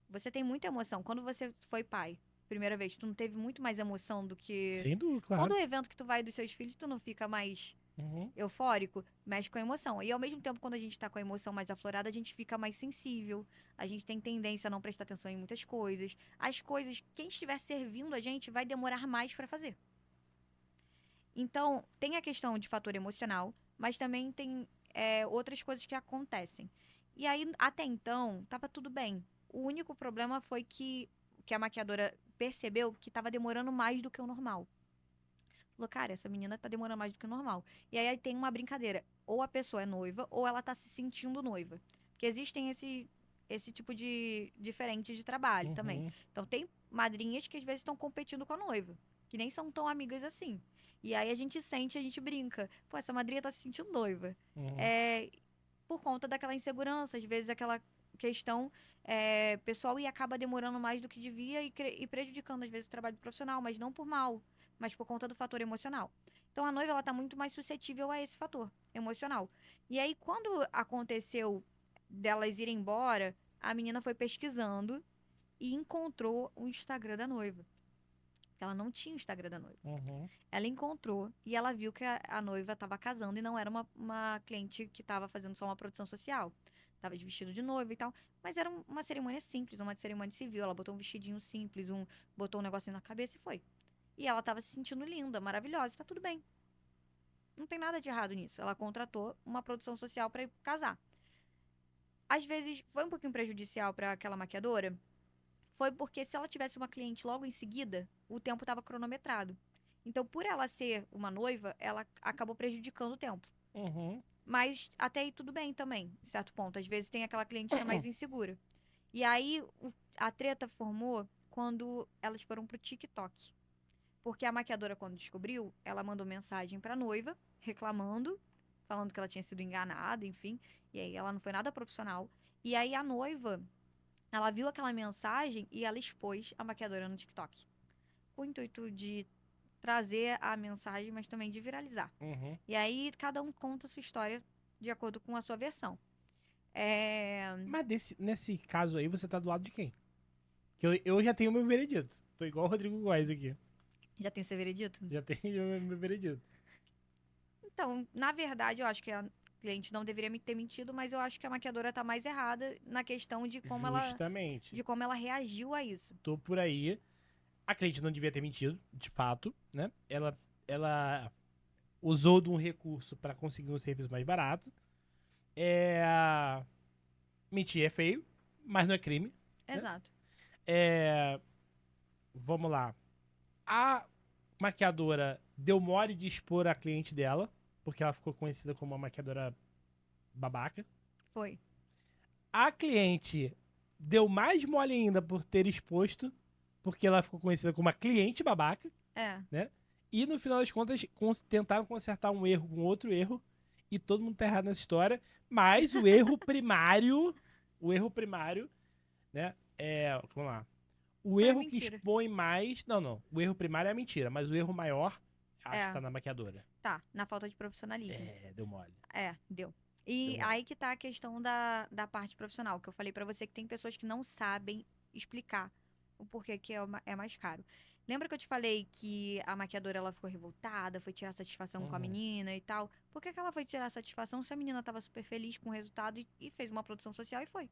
Você tem muita emoção. Quando você foi pai, primeira vez, tu não teve muito mais emoção do que. Sem dúvida, Todo claro. evento que tu vai dos seus filhos, tu não fica mais Uhum. eufórico, mexe com a emoção. E ao mesmo tempo, quando a gente tá com a emoção mais aflorada, a gente fica mais sensível. A gente tem tendência a não prestar atenção em muitas coisas. As coisas, quem estiver servindo a gente vai demorar mais para fazer. Então, tem a questão de fator emocional, mas também tem outras coisas que acontecem. E aí, até então, tava tudo bem. O único problema foi que a maquiadora percebeu que tava demorando mais do que o normal. Falou, cara, essa menina tá demorando mais do que o normal. E aí tem uma brincadeira. Ou a pessoa é noiva, ou ela tá se sentindo noiva. Porque existem esse tipo de diferente de trabalho também. Uhum. Então tem madrinhas que às vezes estão competindo com a noiva, que nem são tão amigas assim. E aí a gente sente, a gente brinca. Pô, essa madrinha tá se sentindo noiva. Uhum. É, por conta daquela insegurança, às vezes aquela questão pessoal e acaba demorando mais do que devia e prejudicando, às vezes, o trabalho profissional, mas não por mal, mas por conta do fator emocional. Então, a noiva, ela tá muito mais suscetível a esse fator emocional. E aí, quando aconteceu delas irem embora, a menina foi pesquisando e encontrou o Instagram da noiva. Porque ela não tinha o Instagram da noiva. Uhum. Ela encontrou e ela viu que a noiva estava casando e não era uma cliente que estava fazendo só uma produção social. Tava de vestido de noiva e tal. Mas era uma cerimônia simples, uma cerimônia civil. Ela botou um vestidinho simples, botou um negocinho na cabeça e foi. E ela tava se sentindo linda, maravilhosa, tá tudo bem. Não tem nada de errado nisso. Ela contratou uma produção social para ir casar. Às vezes foi um pouquinho prejudicial para aquela maquiadora. Foi porque se ela tivesse uma cliente logo em seguida, o tempo estava cronometrado. Então, por ela ser uma noiva, ela acabou prejudicando o tempo. Uhum. Mas até aí tudo bem também, em certo ponto. Às vezes tem aquela cliente que é mais insegura. E aí a treta formou quando elas foram pro TikTok. Porque a maquiadora, quando descobriu, ela mandou mensagem pra noiva, reclamando, falando que ela tinha sido enganada, enfim. E aí ela não foi nada profissional. E aí a noiva, ela viu aquela mensagem e ela expôs a maquiadora no TikTok. Com o intuito de trazer a mensagem, mas também de viralizar. Uhum. E aí cada um conta a sua história de acordo com a sua versão. É... Mas nesse caso aí, você tá do lado de quem? Que eu já tenho meu veredito. Tô igual o Rodrigo Góes aqui. Já tem o seu veredito? Já tenho meu veredito. Então, na verdade, eu acho que a cliente não deveria me ter mentido, mas eu acho que a maquiadora tá mais errada na questão Justamente. de como ela reagiu a isso. Tô por aí. A cliente não devia ter mentido, de fato, né? Ela usou de um recurso pra conseguir um serviço mais barato. Mentir é feio, mas não é crime, né? Exato. É, vamos lá. A maquiadora deu mole de expor a cliente dela, porque ela ficou conhecida como uma maquiadora babaca. Foi. A cliente deu mais mole ainda por ter exposto, porque ela ficou conhecida como uma cliente babaca, É. né? E no final das contas, tentaram consertar um erro com outro erro, e todo mundo tá errado nessa história. Mas o erro primário, né? Vamos lá. O Foi a erro que mentira. expõe mais. Não, não. O erro primário é a mentira, mas o erro maior, acho que É. tá na maquiadora. Tá, na falta de profissionalismo. Deu mole. Deu. Deu E mole. aí que tá a questão da parte profissional, que eu falei pra você que tem pessoas que não sabem explicar o porquê que é mais caro. Lembra que eu te falei que a maquiadora ela ficou revoltada, foi tirar satisfação com a Uhum. menina e tal? Por que que ela foi tirar satisfação se a menina tava super feliz com o resultado e fez uma produção social e foi?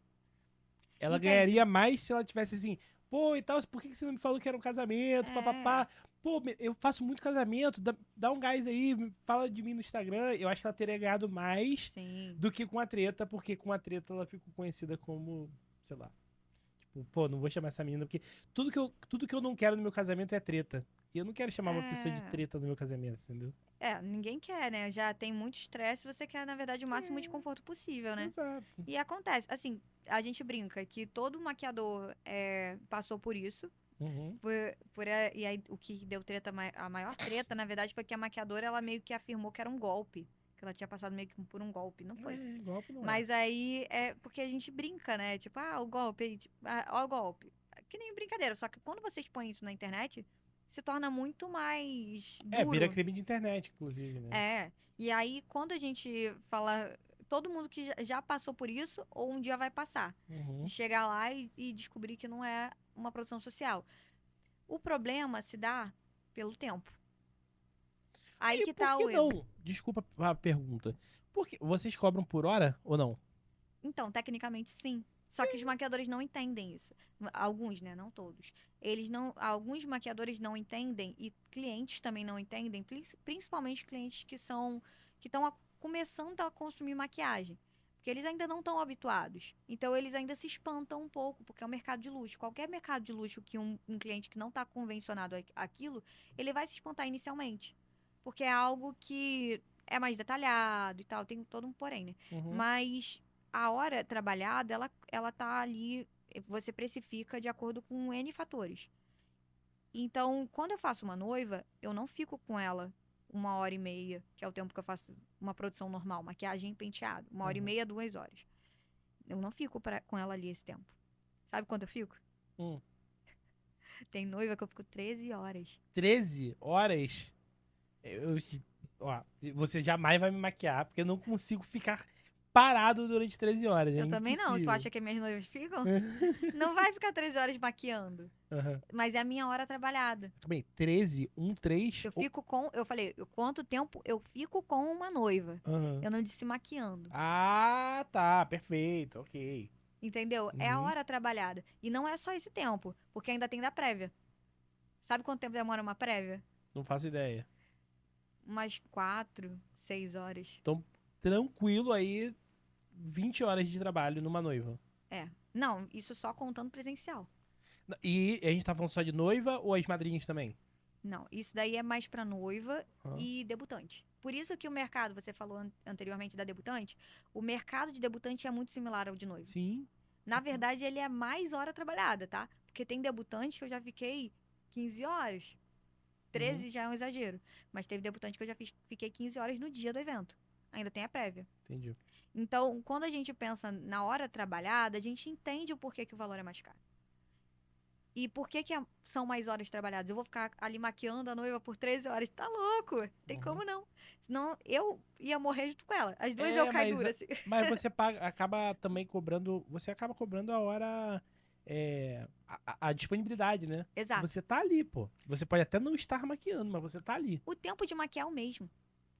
Ela Entende? ganharia mais se ela tivesse assim, pô, e tal, por que que você não me falou que era um casamento, É, papapá? Pô, eu faço muito casamento, dá um gás aí, fala de mim no Instagram. Eu acho que ela teria ganhado mais sim. do que com a treta, porque com a treta ela ficou conhecida como, sei lá, tipo, pô, não vou chamar essa menina, porque tudo que eu não quero no meu casamento é treta. E eu não quero chamar uma pessoa de É, treta no meu casamento, entendeu? ninguém quer, né? Já tem muito estresse, você quer, na verdade, o máximo de conforto possível, né? Exato. E acontece, assim, a gente brinca que todo maquiador passou por isso. Uhum. E aí, o que deu treta, a maior treta, na verdade, foi que a maquiadora, ela meio que afirmou que era um golpe. Que ela tinha passado meio que por um golpe. Não foi. Golpe não é. Mas aí é porque a gente brinca, né? Tipo, o golpe, aí, tipo, ó, o golpe. Que nem brincadeira. Só que quando você expõe isso na internet, se torna muito mais Vira duro. crime de internet, inclusive, né? É. E aí, quando a gente fala. Todo mundo que já passou por isso, ou um dia vai passar. De Uhum. chegar lá e descobrir que não é uma produção social. O problema se dá pelo tempo. Aí E que por tá que o erro. não? Desculpa a pergunta. Por que vocês cobram por hora ou não? Então, tecnicamente, sim. Só que os maquiadores não entendem isso. Alguns, né? Não todos. Eles não. Alguns maquiadores não entendem e clientes também não entendem, principalmente clientes que são. Que estão começando a consumir maquiagem. Porque eles ainda não estão habituados. Então, eles ainda se espantam um pouco, porque é um mercado de luxo. Qualquer mercado de luxo que um cliente que não está convencionado àquilo, ele vai se espantar inicialmente. Porque é algo que é mais detalhado e tal, tem todo um porém, né? Uhum. Mas a hora trabalhada, ela tá ali, você precifica de acordo com N fatores. Então, quando eu faço uma noiva, eu não fico com ela 1 hora e meia, que é o tempo que eu faço uma produção normal, maquiagem e penteado. 1 hora e meia, 2 horas. Eu não fico com ela ali esse tempo. Sabe quanto eu fico? Hum. Tem noiva que eu fico 13 horas. 13 horas? Eu, ó, você jamais vai me maquiar, porque eu não consigo ficar parado durante 13 horas. É Eu também não. Tu impossível. acha que minhas noivas ficam? Não vai ficar 13 horas maquiando. Aham. Mas é a minha hora trabalhada. Também, 13, 3. Eu fico com. Eu falei, quanto tempo eu fico com uma noiva? Aham. Eu não disse maquiando. Ah, tá, perfeito, ok. Entendeu? É a Uhum. hora trabalhada. E não é só esse tempo, porque ainda tem da prévia. Sabe quanto tempo demora uma prévia? Não faço ideia. Umas 4, 6 horas. Então, tranquilo aí, 20 horas de trabalho numa noiva. É. Não, isso só contando presencial. E a gente tá falando só de noiva ou as madrinhas também? Não, isso daí é mais pra noiva Aham. e debutante. Por isso que o mercado, você falou anteriormente da debutante, o mercado de debutante é muito similar ao de noiva. Sim. Na verdade, ele é mais hora trabalhada, tá? Porque tem debutante que eu já fiquei 15 horas. 13 já é um exagero. Mas teve debutante que eu já fiquei 15 horas no dia do evento. Ainda tem a prévia. Entendi. Então, quando a gente pensa na hora trabalhada, a gente entende o porquê que o valor é mais caro. E por que são mais horas trabalhadas? Eu vou ficar ali maquiando a noiva por 13 horas. Tá louco? Tem como não. Senão eu ia morrer junto com ela. As duas eu caio dura. Assim. Mas você acaba também cobrando. Você acaba cobrando a hora. A disponibilidade, né? Exato. Você tá ali, pô. Você pode até não estar maquiando, mas você tá ali. O tempo de maquiar é o mesmo.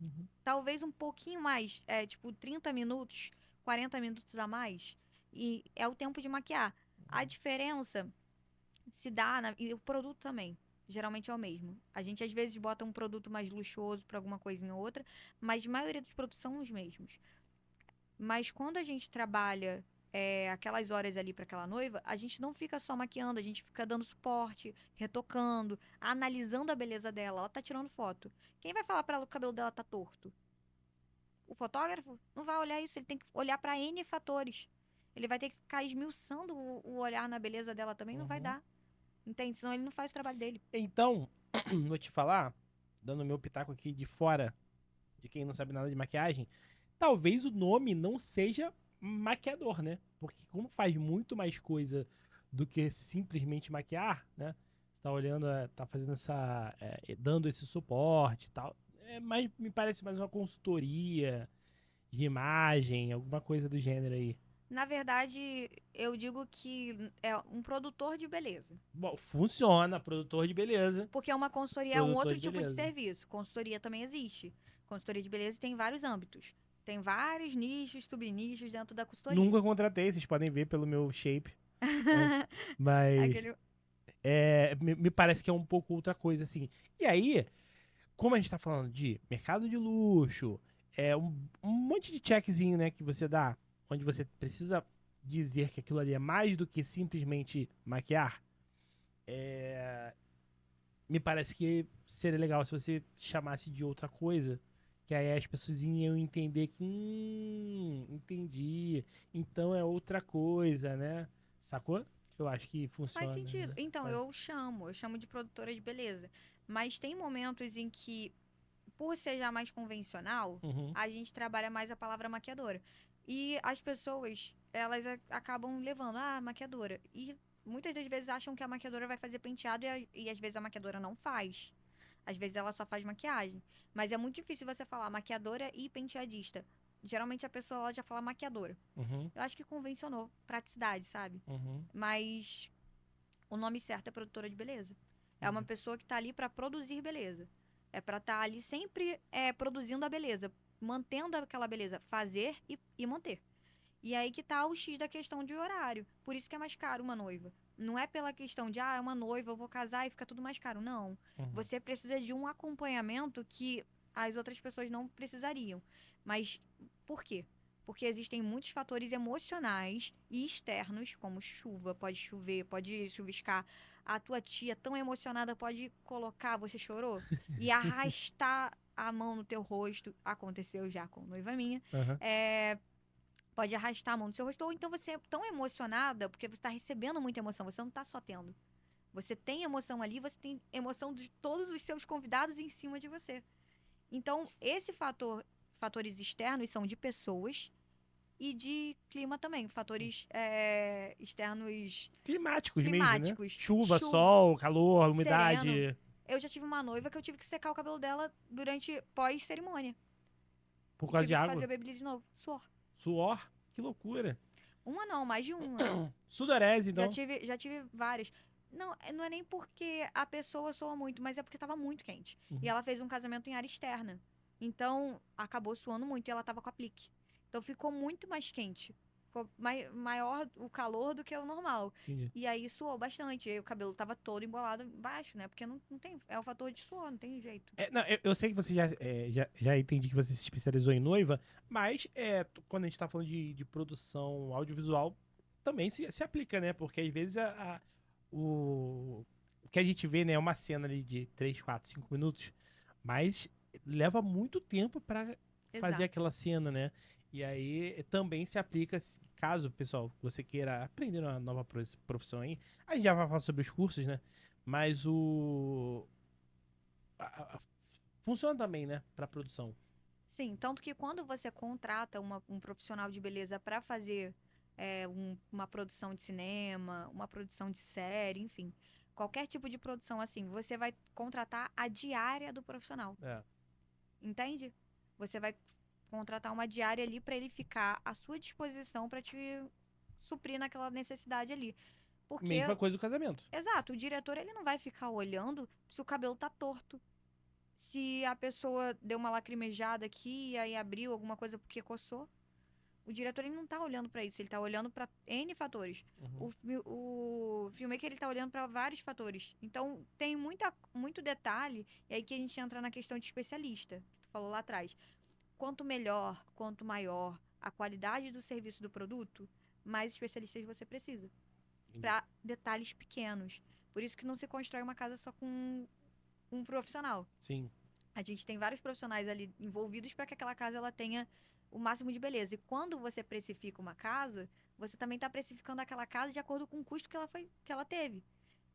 Uhum. Talvez um pouquinho mais, tipo 30 minutos, 40 minutos a mais. E é o tempo de maquiar. A diferença se dá, e o produto também. Geralmente é o mesmo. A gente às vezes bota um produto mais luxuoso para alguma coisinha ou outra, mas a maioria dos produtos são os mesmos. Mas quando a gente trabalha aquelas horas ali para aquela noiva, a gente não fica só maquiando, a gente fica dando suporte, retocando, analisando a beleza dela. Ela tá tirando foto. Quem vai falar para ela que o cabelo dela tá torto? O fotógrafo não vai olhar isso, ele tem que olhar para N fatores. Ele vai ter que ficar esmiuçando o olhar na beleza dela também, não vai dar. Entende? Senão ele não faz o trabalho dele. Então, vou te falar, dando meu pitaco aqui de fora, de quem não sabe nada de maquiagem, talvez o nome não seja maquiador, né? Porque como faz muito mais coisa do que simplesmente maquiar, né? Você tá olhando, tá fazendo dando esse suporte e tal. Me parece mais uma consultoria de imagem, alguma coisa do gênero aí. Na verdade, eu digo que é um produtor de beleza. Bom, funciona, produtor de beleza. Porque uma consultoria é um Produtor outro de tipo de beleza. serviço. Consultoria também existe. Consultoria de beleza tem vários âmbitos. Tem vários nichos, subnichos dentro da consultoria. Nunca contratei, vocês podem ver pelo meu shape. Né? Mas Aquele... me parece que é um pouco outra coisa, assim. E aí, como a gente tá falando de mercado de luxo, um monte de checkzinho, né, que você dá, onde você precisa dizer que aquilo ali é mais do que simplesmente maquiar, me parece que seria legal se você chamasse de outra coisa, que aí as pessoas iam entender que, entendi, então é outra coisa, né? Sacou? Eu acho que Faz funciona, sentido. né? Então, eu chamo de produtora de beleza. Mas tem momentos em que, por ser já mais convencional, Uhum. a gente trabalha mais a palavra maquiadora. E as pessoas, elas acabam levando, maquiadora. E muitas das vezes acham que a maquiadora vai fazer penteado e às vezes a maquiadora não faz. Às vezes ela só faz maquiagem. Mas é muito difícil você falar maquiadora e penteadista. Geralmente a pessoa ela já fala maquiadora. Uhum. Eu acho que convencionou. Praticidade, sabe? Uhum. Mas o nome certo é produtora de beleza. É uma pessoa que está ali para produzir beleza. É para estar ali sempre produzindo a beleza, mantendo aquela beleza, fazer e manter. E aí que tá o X da questão de horário. Por isso que é mais caro uma noiva. Não é pela questão de, é uma noiva, eu vou casar e fica tudo mais caro. Não. Uhum. Você precisa de um acompanhamento que as outras pessoas não precisariam. Mas por quê? Porque existem muitos fatores emocionais e externos, como chuva, pode chover, pode chuviscar. A tua tia, tão emocionada, pode colocar, você chorou? E arrastar a mão no teu rosto. Aconteceu já com noiva minha. Uhum. Pode arrastar a mão no seu rosto. Ou então você é tão emocionada, porque você está recebendo muita emoção, você não está só tendo. Você tem emoção ali, você tem emoção de todos os seus convidados em cima de você. Então, fatores externos são de pessoas e de clima também. Fatores externos Climáticos mesmo, né? climáticos. Chuva, sol, calor, Sereno. umidade. Eu já tive uma noiva que eu tive que secar o cabelo dela durante pós-cerimônia. Por E causa de tive que fazer água. o babyliss de novo. Suor. Suor. Que loucura. Uma não, mais de uma. Sudorese, então. Já tive várias. Não, não é nem porque a pessoa soa muito, mas é porque tava muito quente. Uhum. E ela fez um casamento em área externa. Então, acabou suando muito e ela tava com aplique. Então, ficou muito mais quente. Ficou maior o calor do que o normal. Entendi. E aí, suou bastante. E aí, o cabelo tava todo embolado embaixo, né? Porque não tem... É o fator de suor, não tem jeito. Não, eu sei que você já entendi que você se especializou em noiva, mas quando a gente tá falando de produção audiovisual, também se aplica, né? Porque às vezes o que a gente vê, né, é uma cena ali de 3, 4, 5 minutos, mas leva muito tempo pra fazer Exato. aquela cena, né? E aí também se aplica, caso, pessoal, você queira aprender uma nova profissão aí, a gente já vai falar sobre os cursos, né? Mas funciona também, né? Pra produção. Sim, tanto que quando você contrata um profissional de beleza para fazer uma produção de cinema, uma produção de série, enfim, qualquer tipo de produção assim, você vai contratar a diária do profissional, É. entende? Você vai contratar uma diária ali para ele ficar à sua disposição para te suprir naquela necessidade ali. Porque, Mesma coisa do casamento. exato, o diretor ele não vai ficar olhando se o cabelo tá torto, se a pessoa deu uma lacrimejada aqui e aí abriu alguma coisa porque coçou. O diretor ele não tá olhando pra isso, ele tá olhando pra N fatores. Uhum. O filmmaker ele tá olhando pra vários fatores. Então tem muito detalhe, e aí que a gente entra na questão de especialista, que tu falou lá atrás. Quanto melhor, quanto maior a qualidade do serviço do produto, mais especialistas você precisa. Entendi. Pra detalhes pequenos. Por isso que não se constrói uma casa só com um profissional. Sim. A gente tem vários profissionais ali envolvidos para que aquela casa ela tenha o máximo de beleza. E quando você precifica uma casa, você também está precificando aquela casa de acordo com o custo que ela teve.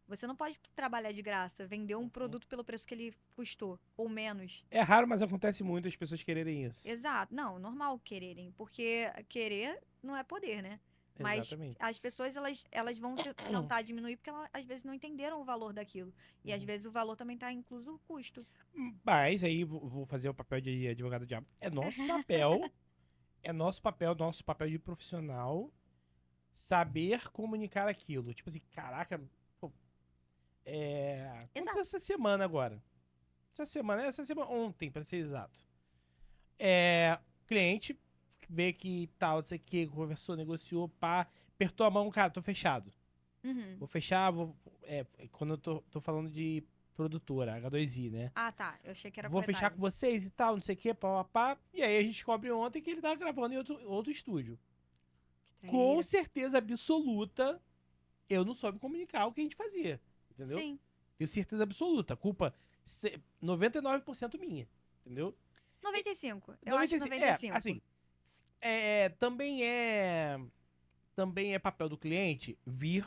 Você não pode trabalhar de graça, vender um Uhum. produto pelo preço que ele custou, ou menos. É raro, mas acontece muito as pessoas quererem isso. Exato. Não, normal quererem, porque querer não é poder, né? Mas Exatamente. as pessoas, elas vão tentar diminuir porque elas, às vezes, não entenderam o valor daquilo. E, às Uhum. vezes, o valor também está incluso o custo. Mas aí vou fazer o papel de advogado do diabo. Nosso papel de profissional, saber comunicar aquilo. Tipo assim, caraca, pô, aconteceu Exato. essa semana agora. Essa semana, ontem, pra ser exato. Cliente vê que tal, não sei o que, conversou, negociou, pá, apertou a mão, cara, tô fechado. Uhum. Vou fechar, quando eu tô falando de produtora, H2I, né? Ah, tá. Eu achei que era Vou fechar com corretagem. vocês e tal, não sei o que, pá, pá, pá. E aí a gente descobre ontem que ele tava gravando em outro estúdio. Que Com traíra. certeza absoluta, eu não soube comunicar o que a gente fazia. Entendeu? Sim. Tenho certeza absoluta. A culpa 99% minha. Entendeu? E 95. Eu acho 95, 95. assim, é, também é também é papel do cliente vir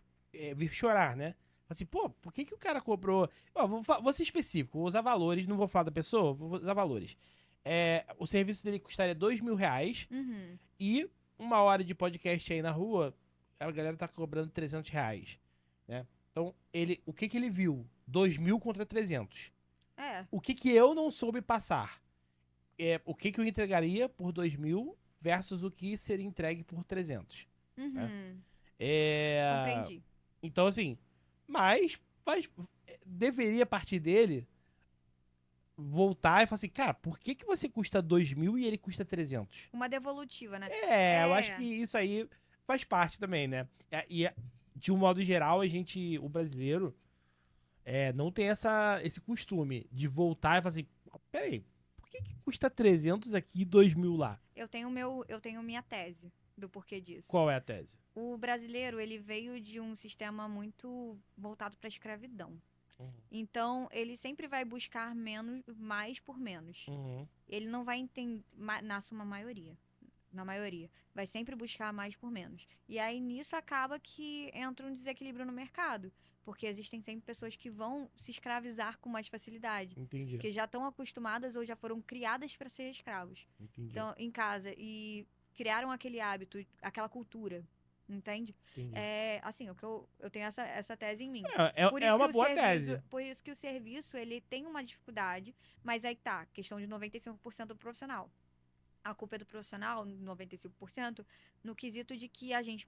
chorar, né? Assim, pô, por que que o cara cobrou? Ó, vou ser específico, vou usar valores, não vou falar da pessoa, vou usar valores. O serviço dele custaria R$ 2.000 Uhum. e 1 hora de podcast aí na rua, a galera tá cobrando R$ 300, né? Então, o que que ele viu? 2.000 contra 300. É. O que que eu não soube passar? O que que eu entregaria por 2.000 versus o que seria entregue por 300, né? Uhum. É, Compreendi. Então, assim, mas deveria partir dele voltar e falar assim, cara, por que que você custa 2.000 e ele custa 300? Uma devolutiva, né? Eu acho que É. isso aí faz parte também, né? De um modo geral, o brasileiro, não tem esse costume de voltar e falar assim, peraí, por que que custa 300 aqui e 2.000 lá? Eu tenho minha tese do porquê disso. Qual é a tese? O brasileiro, ele veio de um sistema muito voltado para a escravidão. Uhum. Então, ele sempre vai buscar menos, mais por menos. Uhum. Ele não vai entender, na sua maioria, na maioria, vai sempre buscar mais por menos. E aí nisso acaba que entra um desequilíbrio no mercado, porque existem sempre pessoas que vão se escravizar com mais facilidade, Entendi, porque já estão acostumadas ou já foram criadas para ser escravos. entendi, Então, em casa e criaram aquele hábito, aquela cultura, entende? entendi. É, assim, eu tenho essa tese em mim. É uma boa tese. Por isso que o serviço, ele tem uma dificuldade, mas aí tá, questão de 95% do profissional. A culpa é do profissional, 95%, no quesito de que a gente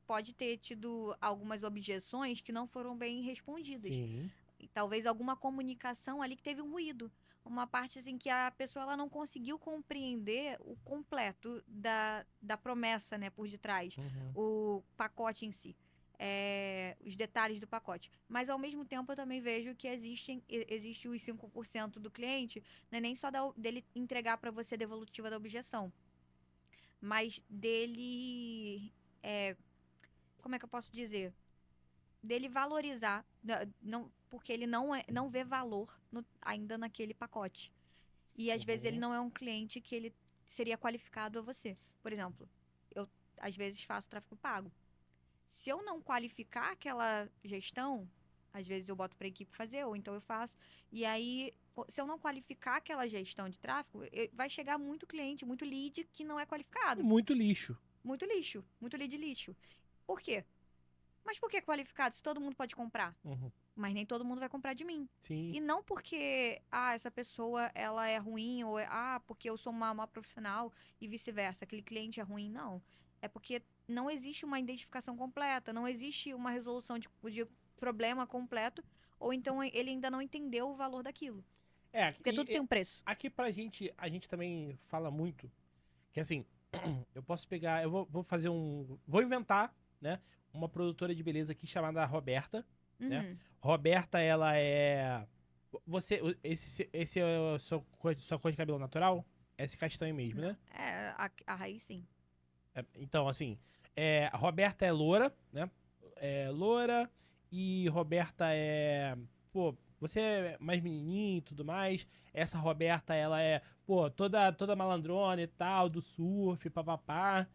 pode ter tido algumas objeções que não foram bem respondidas. Sim, E talvez alguma comunicação ali que teve um ruído. Uma parte assim que a pessoa ela não conseguiu compreender o completo da promessa, né, por detrás, uhum. o pacote em si. Os detalhes do pacote. Mas, ao mesmo tempo, eu também vejo que existe os 5% do cliente, não é nem só dele entregar para você a devolutiva da objeção, mas dele. é, Como é que eu posso dizer? Dele valorizar, não, porque ele não vê valor ainda naquele pacote. E às vezes ele Uhum. não é um cliente que ele seria qualificado a você. Por exemplo, eu às vezes faço tráfego pago. Se eu não qualificar aquela gestão, às vezes eu boto para a equipe fazer, ou então eu faço, e aí se eu não qualificar aquela gestão de tráfego, vai chegar muito cliente, muito lead que não é qualificado. Muito lixo. Muito lixo, muito lead lixo. Por quê? Mas por que qualificado se todo mundo pode comprar? Uhum. Mas nem todo mundo vai comprar de mim. Sim. E não porque, essa pessoa, ela é ruim, ou porque eu sou uma má profissional e vice-versa, aquele cliente é ruim, não. É porque não existe uma identificação completa, não existe uma resolução de problema completo, ou então ele ainda não entendeu o valor daquilo. Porque tudo tem um preço. Aqui pra gente, a gente também fala muito que assim, eu posso pegar, vou fazer vou inventar, né, uma produtora de beleza aqui chamada Roberta, né? Uhum. Roberta, ela é esse é a sua cor de cabelo natural? É esse castanho mesmo, Não. né? A raiz, sim. Então, assim, a Roberta é loura, né? É loura e Roberta é. Pô, você é mais menininho e tudo mais. Essa Roberta, ela é, pô, toda malandrona e tal, do surf, papapá.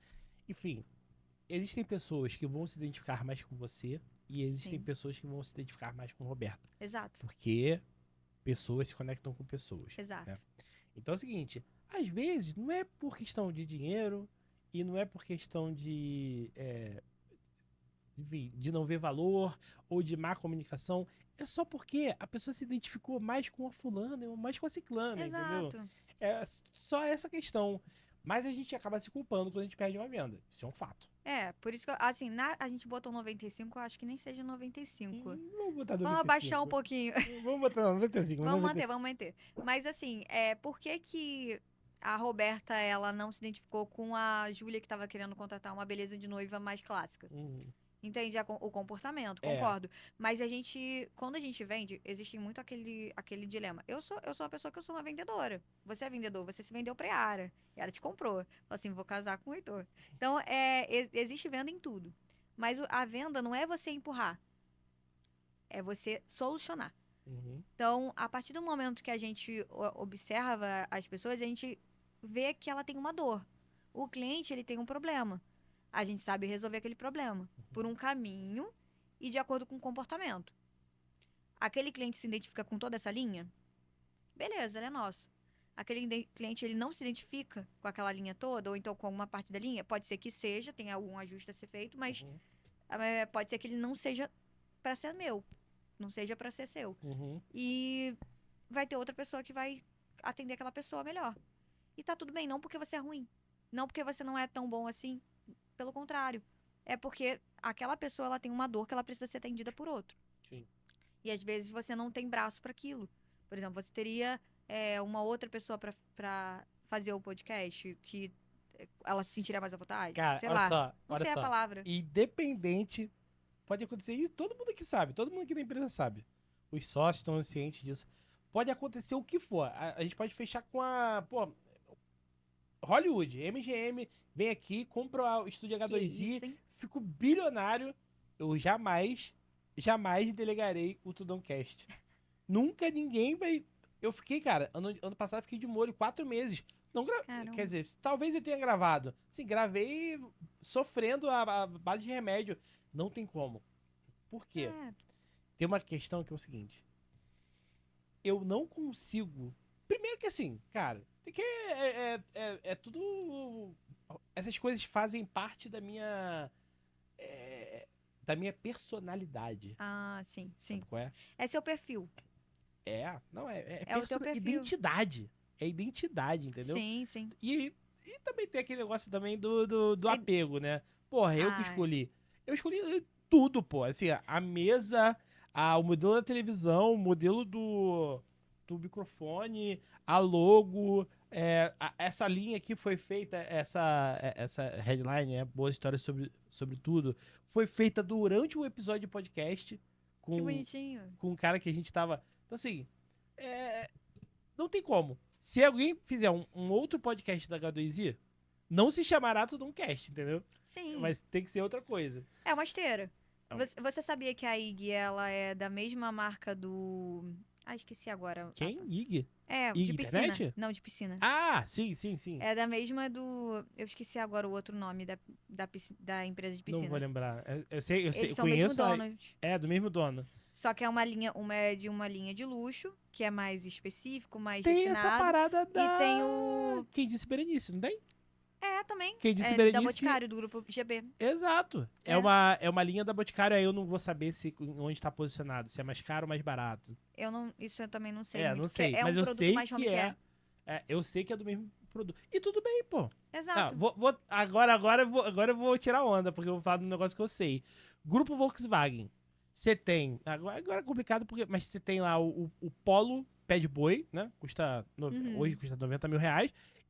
Enfim, existem pessoas que vão se identificar mais com você e existem Sim. pessoas que vão se identificar mais com Roberta. Exato. Porque pessoas se conectam com pessoas. Exato. Né? Então é o seguinte, às vezes não é por questão de dinheiro e não é por questão de não ver valor ou de má comunicação, é só porque a pessoa se identificou mais com a fulana, mais com a ciclana, entendeu? Exato. É só essa questão. Mas a gente acaba se culpando quando a gente perde uma venda. Isso é um fato. Por isso que, assim, a gente botou 95, eu acho que nem seja 95. Vamos botar Vamos 95. abaixar um pouquinho. Vamos botar 95. Vamos manter. Mas, assim, por que a Roberta, ela não se identificou com a Júlia, que estava querendo contratar uma beleza de noiva mais clássica? Entende o comportamento, concordo. Mas quando a gente vende, existe muito aquele dilema. Eu sou uma pessoa que eu sou uma vendedora. Você é vendedor, você se vendeu pra Yara. Yara te comprou. Falou assim, vou casar com o Heitor. Então, existe venda em tudo. Mas a venda não é você empurrar. É você solucionar. Uhum. Então, a partir do momento que a gente observa as pessoas, a gente vê que ela tem uma dor. O cliente, ele tem um problema. A gente sabe resolver aquele problema por um caminho e de acordo com o comportamento. Aquele cliente se identifica com toda essa linha? Beleza, ele é nosso. Aquele cliente, ele não se identifica com aquela linha toda, ou então com alguma parte da linha? Pode ser que seja, tem algum ajuste a ser feito, mas pode ser que ele não seja para ser meu, não seja para ser seu. E vai ter outra pessoa que vai atender aquela pessoa melhor. E tá tudo bem, não porque você é ruim, não porque você não é tão bom assim. Pelo contrário, é porque aquela pessoa, ela tem uma dor que ela precisa ser atendida por outro. Sim. E às vezes você não tem braço para aquilo. Por exemplo, você teria uma outra pessoa para fazer o podcast que ela se sentiria mais à vontade? Cara, sei olha lá. só, Não olha sei só. a palavra. Independente, pode acontecer, e todo mundo aqui sabe, todo mundo aqui da empresa sabe. Os sócios estão cientes disso. Pode acontecer o que for. A gente pode fechar com Hollywood, MGM, vem aqui, compra o estúdio Que isso, H2i, hein? fico bilionário. Eu jamais delegarei o Tudoncast. Nunca ninguém vai. Eu fiquei, cara, ano passado eu fiquei de molho 4 meses. Não Caramba. Quer dizer, talvez eu tenha gravado. Sim, gravei sofrendo a base de remédio. Não tem como. Por quê? Tem uma questão que é o seguinte. Eu não consigo. Primeiro que assim, cara, tem que. Tudo. Essas coisas fazem parte da minha personalidade. Sim, sim. Sabe qual é? É seu perfil. Não, É o teu perfil. identidade. É identidade, entendeu? Sim, sim. E também tem aquele negócio também do apego, né? Porra, eu que escolhi. Eu escolhi tudo, pô. Assim, a mesa, o modelo da televisão, o modelo do microfone, a logo, essa linha aqui foi feita, essa headline, boa história sobre tudo, foi feita durante o episódio de podcast Que bonitinho. com um cara que a gente tava... Então, assim, não tem como. Se alguém fizer um outro podcast da H2i, não se chamará Tudoncast, entendeu? Sim. Mas tem que ser outra coisa. É uma esteira. Você sabia que a IG, ela é da mesma marca do... esqueci agora. Quem? IG? É, E de piscina. internet? Não, de piscina. Ah, sim, sim, sim. É da mesma do. Eu esqueci agora o outro nome da empresa de Não vou piscina. lembrar. Eu sei, Eles eu são o mesmo conheço dono. É, do mesmo dono. Só que é uma é de uma linha de luxo, que é mais específico, mais Tem essa refinado. parada E tem da. o. Quem disse Berenice, não tem? É, também. Quem disse É da Berenice. Boticário, do grupo GB. Exato. É. É uma linha da Boticário, aí eu não vou saber se onde tá posicionado, se é mais caro ou mais barato. Eu não. Isso eu também não sei É, não muito. Porque sei. é Mas um eu produto sei mais home que care. eu sei que é do mesmo produto. E tudo bem, pô. Ah, Exato. agora eu vou tirar onda, porque eu vou falar de um negócio que eu sei. Grupo Volkswagen. Você tem. Agora é complicado, mas você tem lá o Polo Pé de Boi, né? Hoje Uhum. custa R$ 90 mil.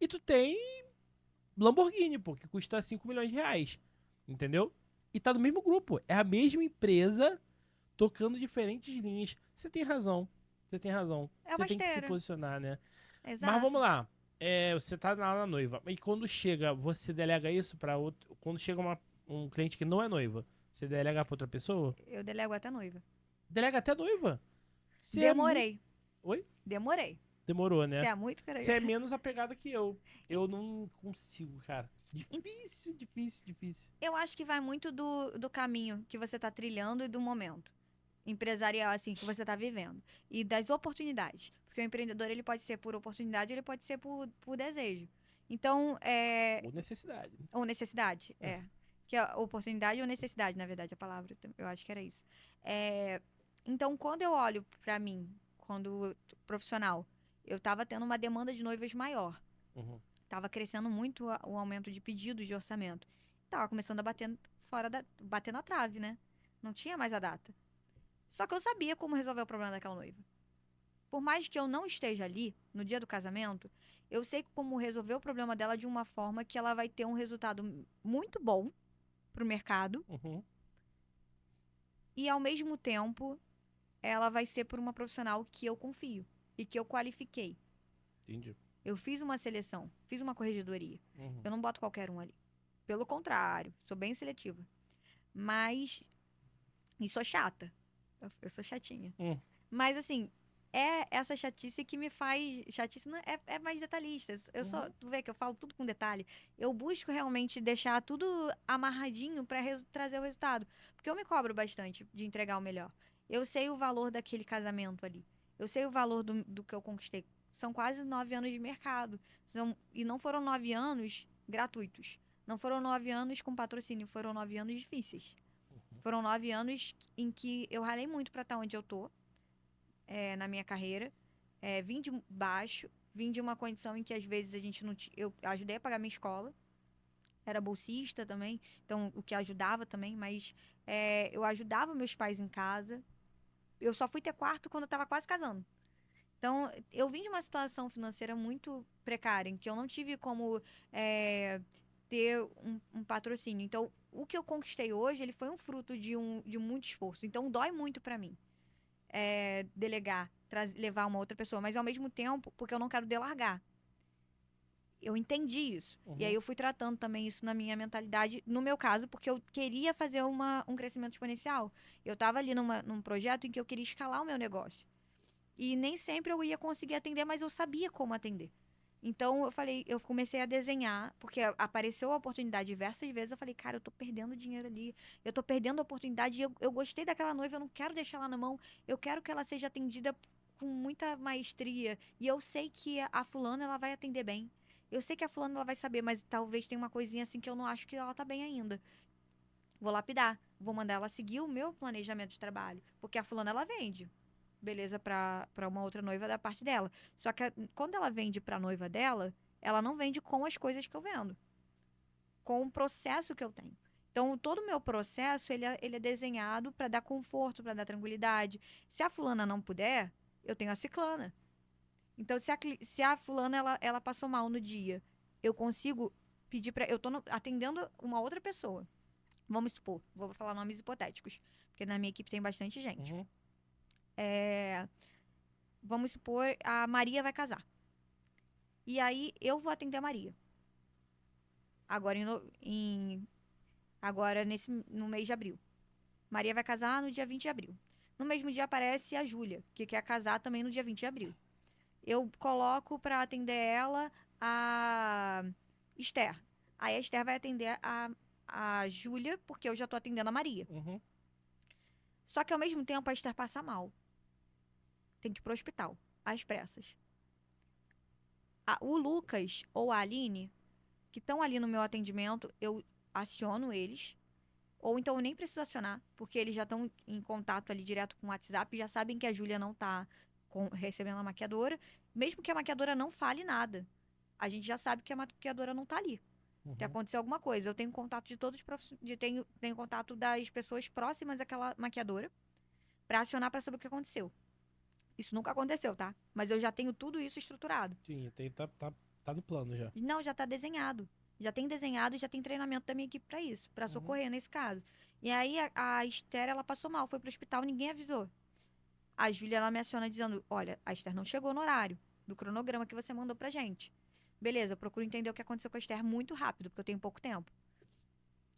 E tu tem Lamborghini, pô, que custa R$ 5 milhões. Entendeu? E tá do mesmo grupo. É a mesma empresa tocando diferentes linhas. Você tem razão. Você tem razão. É Você uma tem que se esteira. posicionar, né? Mas Exato. vamos lá. Você tá lá na noiva. E quando chega, você delega isso pra outro. Quando chega um cliente que não é noiva, você delega pra outra pessoa? Eu delego até noiva. Delega até noiva. Você é muito. Demorei. Oi? Demorei. Demorou, Você né? é muito, peraí. Você é menos apegada que eu. Eu não consigo, cara. Difícil, difícil, difícil. Eu acho que vai muito do caminho que você tá trilhando e do momento empresarial, assim, que você tá vivendo. E das oportunidades. Porque o empreendedor, ele pode ser por oportunidade, ele pode ser por desejo. Então, Ou necessidade, né? ou necessidade, É. Que é oportunidade ou necessidade, na verdade, a palavra. Eu acho que era isso. É, então, quando eu olho pra mim, quando profissional, eu tava tendo uma demanda de noivas maior. Uhum. Tava crescendo muito o aumento de pedidos de orçamento. Tava começando a bater na trave, né? Não tinha mais a data. Só que eu sabia como resolver o problema daquela noiva. Por mais que eu não esteja ali no dia do casamento, eu sei como resolver o problema dela de uma forma que ela vai ter um resultado muito bom pro mercado Uhum. e ao mesmo tempo ela vai ser por uma profissional que eu confio e que eu qualifiquei. Entendi. Eu fiz uma seleção, fiz uma corregedoria. Uhum. Eu não boto qualquer um ali. Pelo contrário, sou bem seletiva. Mas. E sou chata. Eu sou chatinha. Hum. Mas, assim, é essa chatice que me faz. Chatice não é mais detalhista. Eu só. Uhum. Tu vê que eu falo tudo com detalhe. Eu busco realmente deixar tudo amarradinho pra trazer o resultado. Porque eu me cobro bastante de entregar o melhor. Eu sei o valor daquele casamento ali. Eu sei o valor do que eu conquistei. São quase 9 anos de mercado. E não foram 9 anos gratuitos. Não foram 9 anos com patrocínio. Foram 9 anos difíceis. Foram 9 anos em que eu ralei muito pra estar onde eu tô, na minha carreira. Vim de baixo, vim de uma condição em que às vezes a gente não tinha. Eu ajudei a pagar minha escola, era bolsista também, então o que ajudava também, mas eu ajudava meus pais em casa. Eu só fui ter quarto quando eu tava quase casando. Então, eu vim de uma situação financeira muito precária, em que eu não tive como ter um patrocínio. Então, o que eu conquistei hoje, ele foi um fruto de muito esforço. Então, dói muito pra mim delegar, levar uma outra pessoa. Mas, ao mesmo tempo, porque eu não quero delargar. Eu entendi isso. E aí, Uhum. eu fui tratando também isso na minha mentalidade, no meu caso, porque eu queria fazer um crescimento exponencial. Eu estava ali num projeto em que eu queria escalar o meu negócio. E nem sempre eu ia conseguir atender, mas eu sabia como atender. Então eu comecei a desenhar, porque apareceu a oportunidade diversas vezes. Eu falei, cara, eu tô perdendo dinheiro ali, eu tô perdendo a oportunidade. E eu gostei daquela noiva, eu não quero deixar ela na mão, eu quero que ela seja atendida com muita maestria. E eu sei que a fulana ela vai atender bem. Eu sei que a fulana ela vai saber, mas talvez tenha uma coisinha assim que eu não acho que ela tá bem ainda. Vou lapidar, vou mandar ela seguir o meu planejamento de trabalho, porque a fulana ela vende beleza pra uma outra noiva da parte dela. Só que quando ela vende pra noiva dela, ela não vende com as coisas que eu vendo, com o processo que eu tenho. Então, todo o meu processo, ele é desenhado para dar conforto, para dar tranquilidade. Se a fulana não puder, eu tenho a ciclana. Então, se a fulana, ela passou mal no dia, eu consigo pedir para... Eu tô atendendo uma outra pessoa. Vamos supor, vou falar nomes hipotéticos, porque na minha equipe tem bastante gente. Uhum. Vamos supor, a Maria vai casar. E aí eu vou atender a Maria. Agora, agora no mês de abril. Maria vai casar no dia 20 de abril. No mesmo dia aparece a Júlia, que quer casar também no dia 20 de abril. eu coloco pra atender ela a Esther. Aí a Esther vai atender a Júlia, porque eu já tô atendendo a Maria. Uhum. Só que ao mesmo tempo a Esther passa mal. Tem que ir pro hospital, às pressas. O Lucas ou a Aline, que estão ali no meu atendimento, eu aciono eles. Ou então eu nem preciso acionar, porque eles já estão em contato ali direto com o WhatsApp, já sabem que a Júlia não tá recebendo a maquiadora. Mesmo que a maquiadora não fale nada, a gente já sabe que a maquiadora não tá ali. Que Uhum. aconteceu alguma coisa. Eu tenho contato de todos os tenho contato das pessoas próximas àquela maquiadora pra acionar pra saber o que aconteceu. Isso nunca aconteceu, tá? Mas eu já tenho tudo isso estruturado. Sim, tá no plano já. Não, já tá desenhado. Já tem desenhado e já tem treinamento da minha equipe pra isso, pra Uhum. socorrer nesse caso. E aí a Esther, ela passou mal, foi pro hospital, ninguém avisou. A Júlia, ela me aciona dizendo: olha, a Esther não chegou no horário do cronograma que você mandou pra gente. Beleza, eu procuro entender o que aconteceu com a Esther muito rápido, porque eu tenho pouco tempo.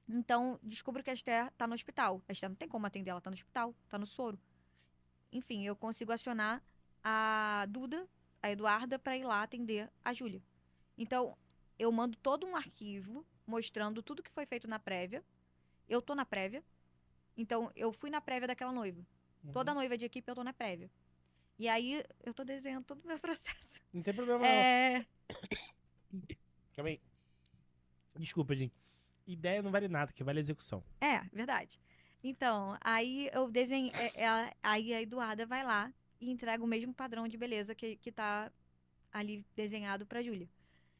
Então, descubro que a Esther tá no hospital. A Esther não tem como atender, ela tá no hospital, tá no soro. Enfim, eu consigo acionar a Duda, a Eduarda, pra ir lá atender a Júlia. Então, eu mando todo um arquivo mostrando tudo que foi feito na prévia. Eu tô na prévia. Então, eu fui na prévia daquela noiva. Toda Uhum. noiva de equipe eu tô na prévia. E aí, eu tô desenhando todo o meu processo. Não tem problema não. É, Calma aí. Desculpa, gente. Ideia não vale nada, que vale a execução. verdade. Então, aí eu desenho. Aí a Eduarda vai lá e entrega o mesmo padrão de beleza que tá ali desenhado pra Júlia.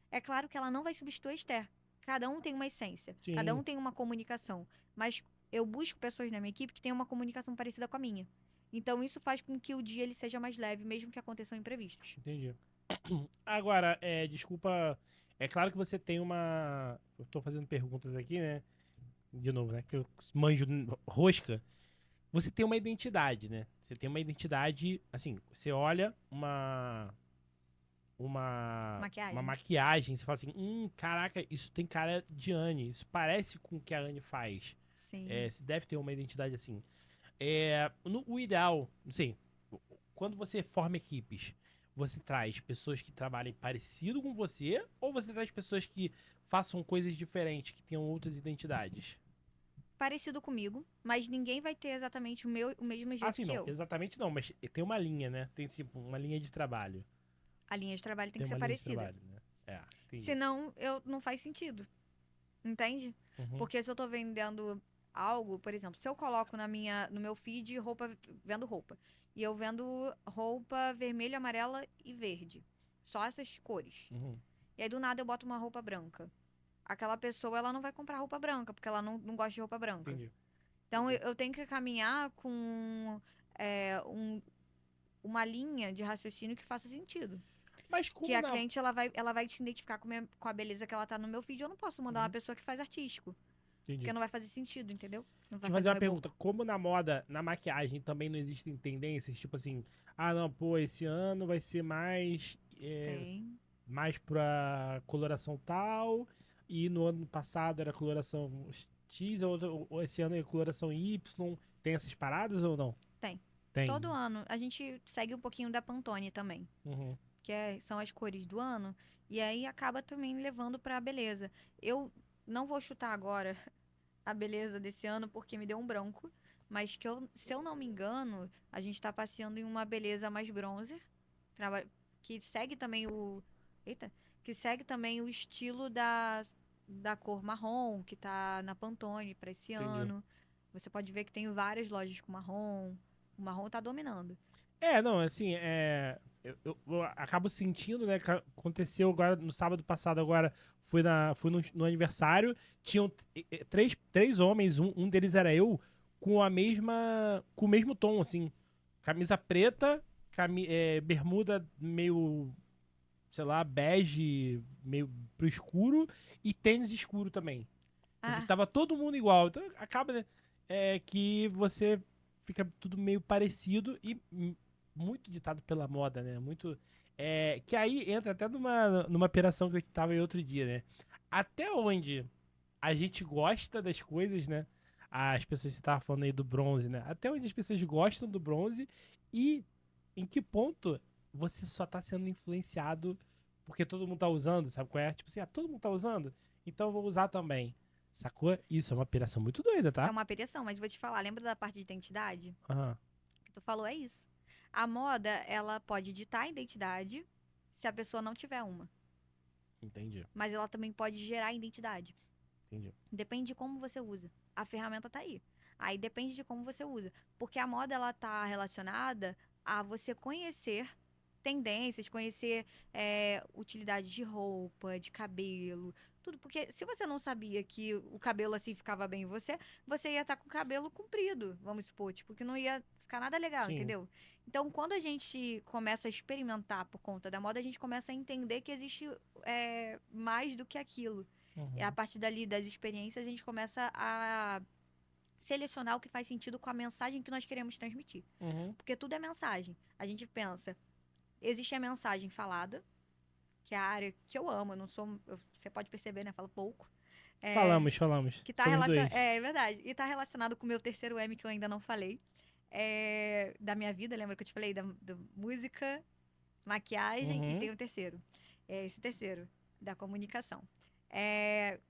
É claro que ela não vai substituir a Esther. Cada um tem uma essência, cada um Sim, tem uma comunicação. Mas eu busco pessoas na minha equipe que tenham uma comunicação parecida com a minha. Então isso faz com que o dia ele seja mais leve, mesmo que aconteçam imprevistos. entendi. Agora, desculpa. É claro que você tem uma. Eu tô fazendo perguntas aqui, né? De novo, né? Que eu manjo rosca. Você tem uma identidade, né? Você tem uma identidade. Assim, você olha uma Maquiagem. maquiagem, você fala assim: caraca, isso tem cara de Anne. Isso parece com o que a Anne faz. Sim. Você deve ter uma identidade assim. O ideal, não sei, quando você forma equipes, você traz pessoas que trabalhem parecido com você ou você traz pessoas que façam coisas diferentes, que tenham outras identidades? Parecido comigo, mas ninguém vai ter exatamente o mesmo jeito Assim, que não, eu. exatamente não, mas tem uma linha, né? Tem tipo uma linha de trabalho. A linha de trabalho tem Tem que ser uma linha de parecida. trabalho, né? Entendi. Senão, não faz sentido. Entende? Uhum, Porque se eu tô vendendo algo, por exemplo, se eu coloco no meu feed vendo roupa, e eu vendo roupa vermelha, amarela e verde, só essas cores. uhum, E aí do nada eu boto uma roupa branca. Aquela pessoa, ela não vai comprar roupa branca, porque ela não gosta de roupa branca. entendi. Então eu tenho que caminhar com é, um- uma linha de raciocínio que faça sentido. Mas Que como a na. cliente ela vai se identificar com a beleza que ela tá no meu feed. Eu não posso mandar uma Uhum, pessoa que faz artístico. Porque entendi. não vai fazer sentido, entendeu? Não vai Deixa eu fazer fazer um uma pergunta. reboco. Como na moda, na maquiagem, também não existem tendências? Tipo assim, não, pô, esse ano vai ser Tem. mais pra coloração tal, e no ano passado era coloração X, ou esse ano é coloração Y. Tem essas paradas ou não? Tem. Tem. Todo ano. A gente segue um pouquinho da Pantone também. Uhum. São as cores do ano. E aí acaba também levando pra beleza. Eu não vou chutar agora a beleza desse ano porque me deu um branco. Mas se eu não me engano, a gente tá passeando em uma beleza mais bronzer. traba- Que segue também o. Eita! Que segue também o estilo da cor marrom, que tá na Pantone pra esse Entendi. ano. Você pode ver que tem várias lojas com marrom. O marrom tá dominando. Não, assim, eu acabo sentindo, né, que aconteceu agora, no sábado passado, agora, fui no aniversário, tinham três homens, um deles era eu, com o mesmo tom, assim, camisa preta, bermuda meio, sei lá, bege, meio pro escuro, e tênis escuro também. Assim, Ah, tava todo mundo igual, então acaba, né, que você fica tudo meio parecido e muito ditado pela moda, né? Muito. Que aí entra até numa piração que eu tava aí outro dia, né? Até onde a gente gosta das coisas, né? As pessoas estavam falando aí do bronze, né? Até onde as pessoas gostam do bronze e em que ponto você só tá sendo influenciado porque todo mundo tá usando, sabe qual é? Tipo assim, todo mundo tá usando, então eu vou usar também. Sacou? Isso é uma piração muito doida, É tá? uma aperição, mas vou te falar, lembra da parte de identidade? Aham, Que tu falou, é isso. A moda, ela pode ditar a identidade se a pessoa não tiver uma. entendi, Mas ela também pode gerar identidade. entendi. Depende de como você usa. A ferramenta tá aí. Aí depende de como você usa. Porque a moda, ela tá relacionada a você conhecer tendências, conhecer utilidade de roupa, de cabelo, tudo. Porque se você não sabia que o cabelo assim ficava bem em você, você ia estar com o cabelo comprido, vamos supor, tipo, que não ia ficar nada legal, Sim. entendeu? Então, quando a gente começa a experimentar por conta da moda, a gente começa a entender que existe mais do que aquilo. E a Uhum. partir dali das experiências, a gente começa a selecionar o que faz sentido com a mensagem que nós queremos transmitir. Uhum. Porque tudo é mensagem. A gente pensa, existe a mensagem falada, que é a área que eu amo, eu não sou, você pode perceber, né? Falo pouco. É, Falamos. que tá Somos relacionado, dois. é verdade, e tá relacionado com o meu terceiro M que eu ainda não falei. Da minha vida, lembra que eu te falei da música, maquiagem e Uhum. tem o terceiro. É esse terceiro, da comunicação.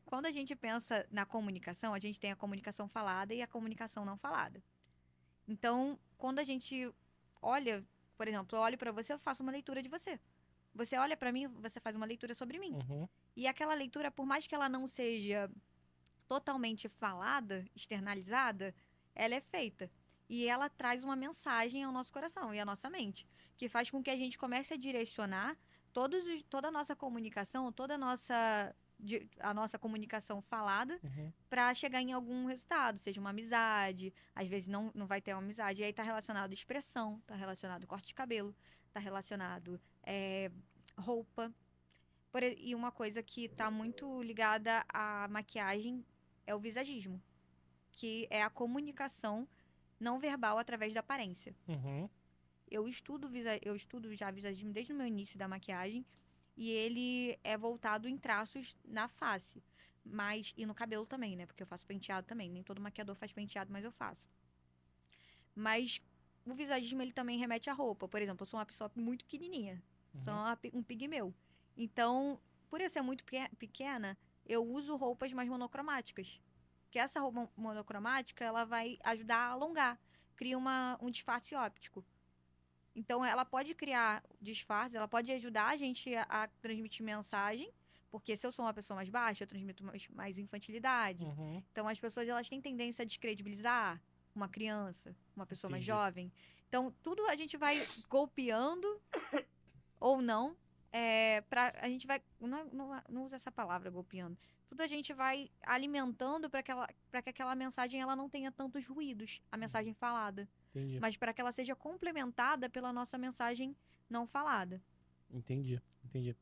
Quando a gente pensa na comunicação, a gente tem a comunicação falada e a comunicação não falada. Então, quando a gente olha, por exemplo, eu olho para você, eu faço uma leitura de você. Você olha para mim, você faz uma leitura sobre mim. Uhum. E aquela leitura, por mais que ela não seja totalmente falada, externalizada, ela é feita. E ela traz uma mensagem ao nosso coração e à nossa mente, que faz com que a gente comece a direcionar toda a nossa comunicação, a nossa comunicação falada Uhum. para chegar em algum resultado, seja uma amizade, às vezes não vai ter uma amizade, e aí está relacionado à expressão, está relacionado ao corte de cabelo, está relacionado roupa. E uma coisa que está muito ligada à maquiagem é o visagismo, que é a comunicação não verbal através da aparência. Uhum. Eu estudo já visagismo desde o meu início da maquiagem e ele é voltado em traços na face, mas e no cabelo também, né? Porque eu faço penteado também. Nem todo maquiador faz penteado, mas eu faço. Mas o visagismo ele também remete à roupa. Por exemplo, eu sou uma pessoa muito pequenininha, sou Uhum. um pigmeu. Então, por eu ser muito pequena, eu uso roupas mais monocromáticas. Que essa roupa monocromática, ela vai ajudar a alongar, cria um disfarce óptico. Então, ela pode criar disfarce, ela pode ajudar a gente a transmitir mensagem, porque se eu sou uma pessoa mais baixa, eu transmito mais infantilidade. Uhum. Então, as pessoas elas têm tendência a descredibilizar uma criança, uma pessoa mais Entendi. jovem. Então, tudo a gente vai golpeando ou não, a gente vai, não usa essa palavra golpeando. Tudo a gente vai alimentando para que aquela mensagem ela não tenha tantos ruídos, a mensagem falada, Entendi. mas para que ela seja complementada pela nossa mensagem não falada. Entendi. Entendi.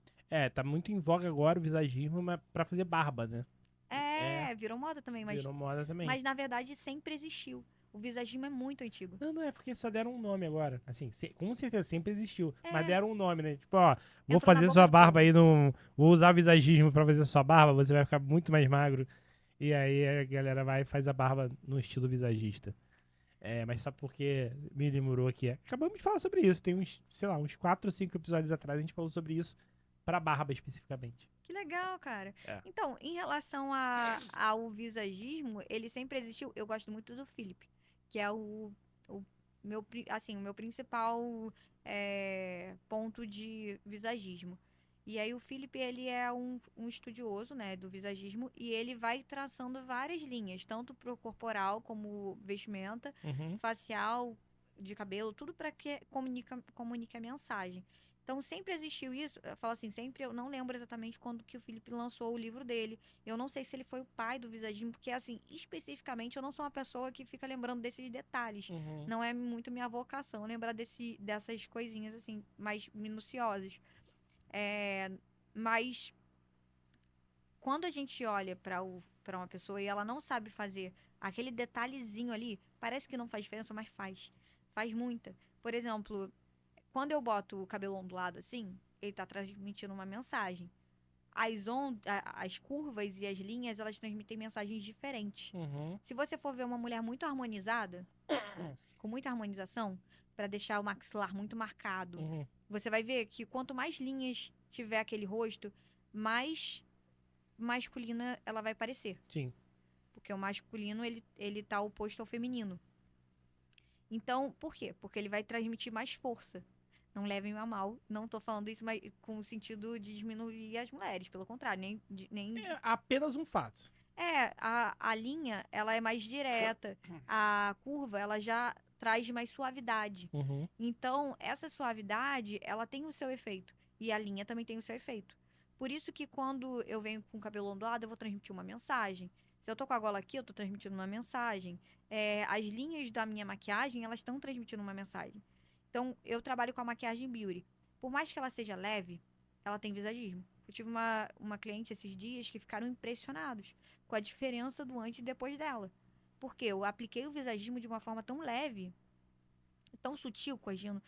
Tá muito em voga agora o visagismo, mas pra fazer barba, né? Virou moda também, Virou moda também. mas na verdade sempre existiu. O visagismo é muito antigo. Não, é porque só deram um nome agora. Assim, com certeza sempre existiu. Mas É, deram um nome, né? Tipo, ó, vou entrou na fazer boca sua do barba povo. aí no. Vou usar visagismo pra fazer sua barba, você vai ficar muito mais magro. E aí a galera vai e faz a barba no estilo visagista. Mas só porque me demorou aqui. Acabamos de falar sobre isso. Tem uns, sei lá, uns 4 ou 5 episódios atrás a gente falou sobre isso pra barba especificamente. Que legal, cara. É. Então, em relação ao visagismo, ele sempre existiu. Eu gosto muito do Philip, que é o o meu principal ponto de visagismo. E aí o Philip, ele é um estudioso, né, do visagismo e ele vai traçando várias linhas, tanto pro corporal como vestimenta, Uhum. facial, de cabelo, tudo para que comunique a mensagem. Então, sempre existiu isso. Eu falo assim, sempre, eu não lembro exatamente quando que o Felipe lançou o livro dele. Eu não sei se ele foi o pai do visagismo, porque, assim, especificamente, eu não sou uma pessoa que fica lembrando desses detalhes. Uhum. Não é muito minha vocação lembrar dessas coisinhas, assim, mais minuciosas. Mas, quando a gente olha para uma pessoa e ela não sabe fazer aquele detalhezinho ali, parece que não faz diferença, mas faz. Faz muita. Por exemplo, quando eu boto o cabelo ondulado assim, ele tá transmitindo uma mensagem. As curvas e as linhas, elas transmitem mensagens diferentes. Uhum. Se você for ver uma mulher muito harmonizada, com muita harmonização, para deixar o maxilar muito marcado. Uhum. Você vai ver que quanto mais linhas tiver aquele rosto, mais masculina ela vai parecer. Sim. Porque o masculino, ele tá oposto ao feminino. Então, por quê? Porque ele vai transmitir mais força. Não levem a mal, não tô falando isso mas com o sentido de diminuir as mulheres, pelo contrário, nem É apenas um fato. a linha, ela é mais direta, a curva, ela já traz mais suavidade. Uhum. Então, essa suavidade, ela tem o seu efeito. E a linha também tem o seu efeito. Por isso que quando eu venho com o cabelo ondulado, eu vou transmitir uma mensagem. Se eu tô com a gola aqui, eu tô transmitindo uma mensagem. As linhas da minha maquiagem, elas estão transmitindo uma mensagem. Então, eu trabalho com a maquiagem beauty. Por mais que ela seja leve, ela tem visagismo. Eu tive uma cliente esses dias que ficaram impressionados com a diferença do antes e depois dela. Porque eu apliquei o visagismo de uma forma tão leve, tão sutil, corrigindo,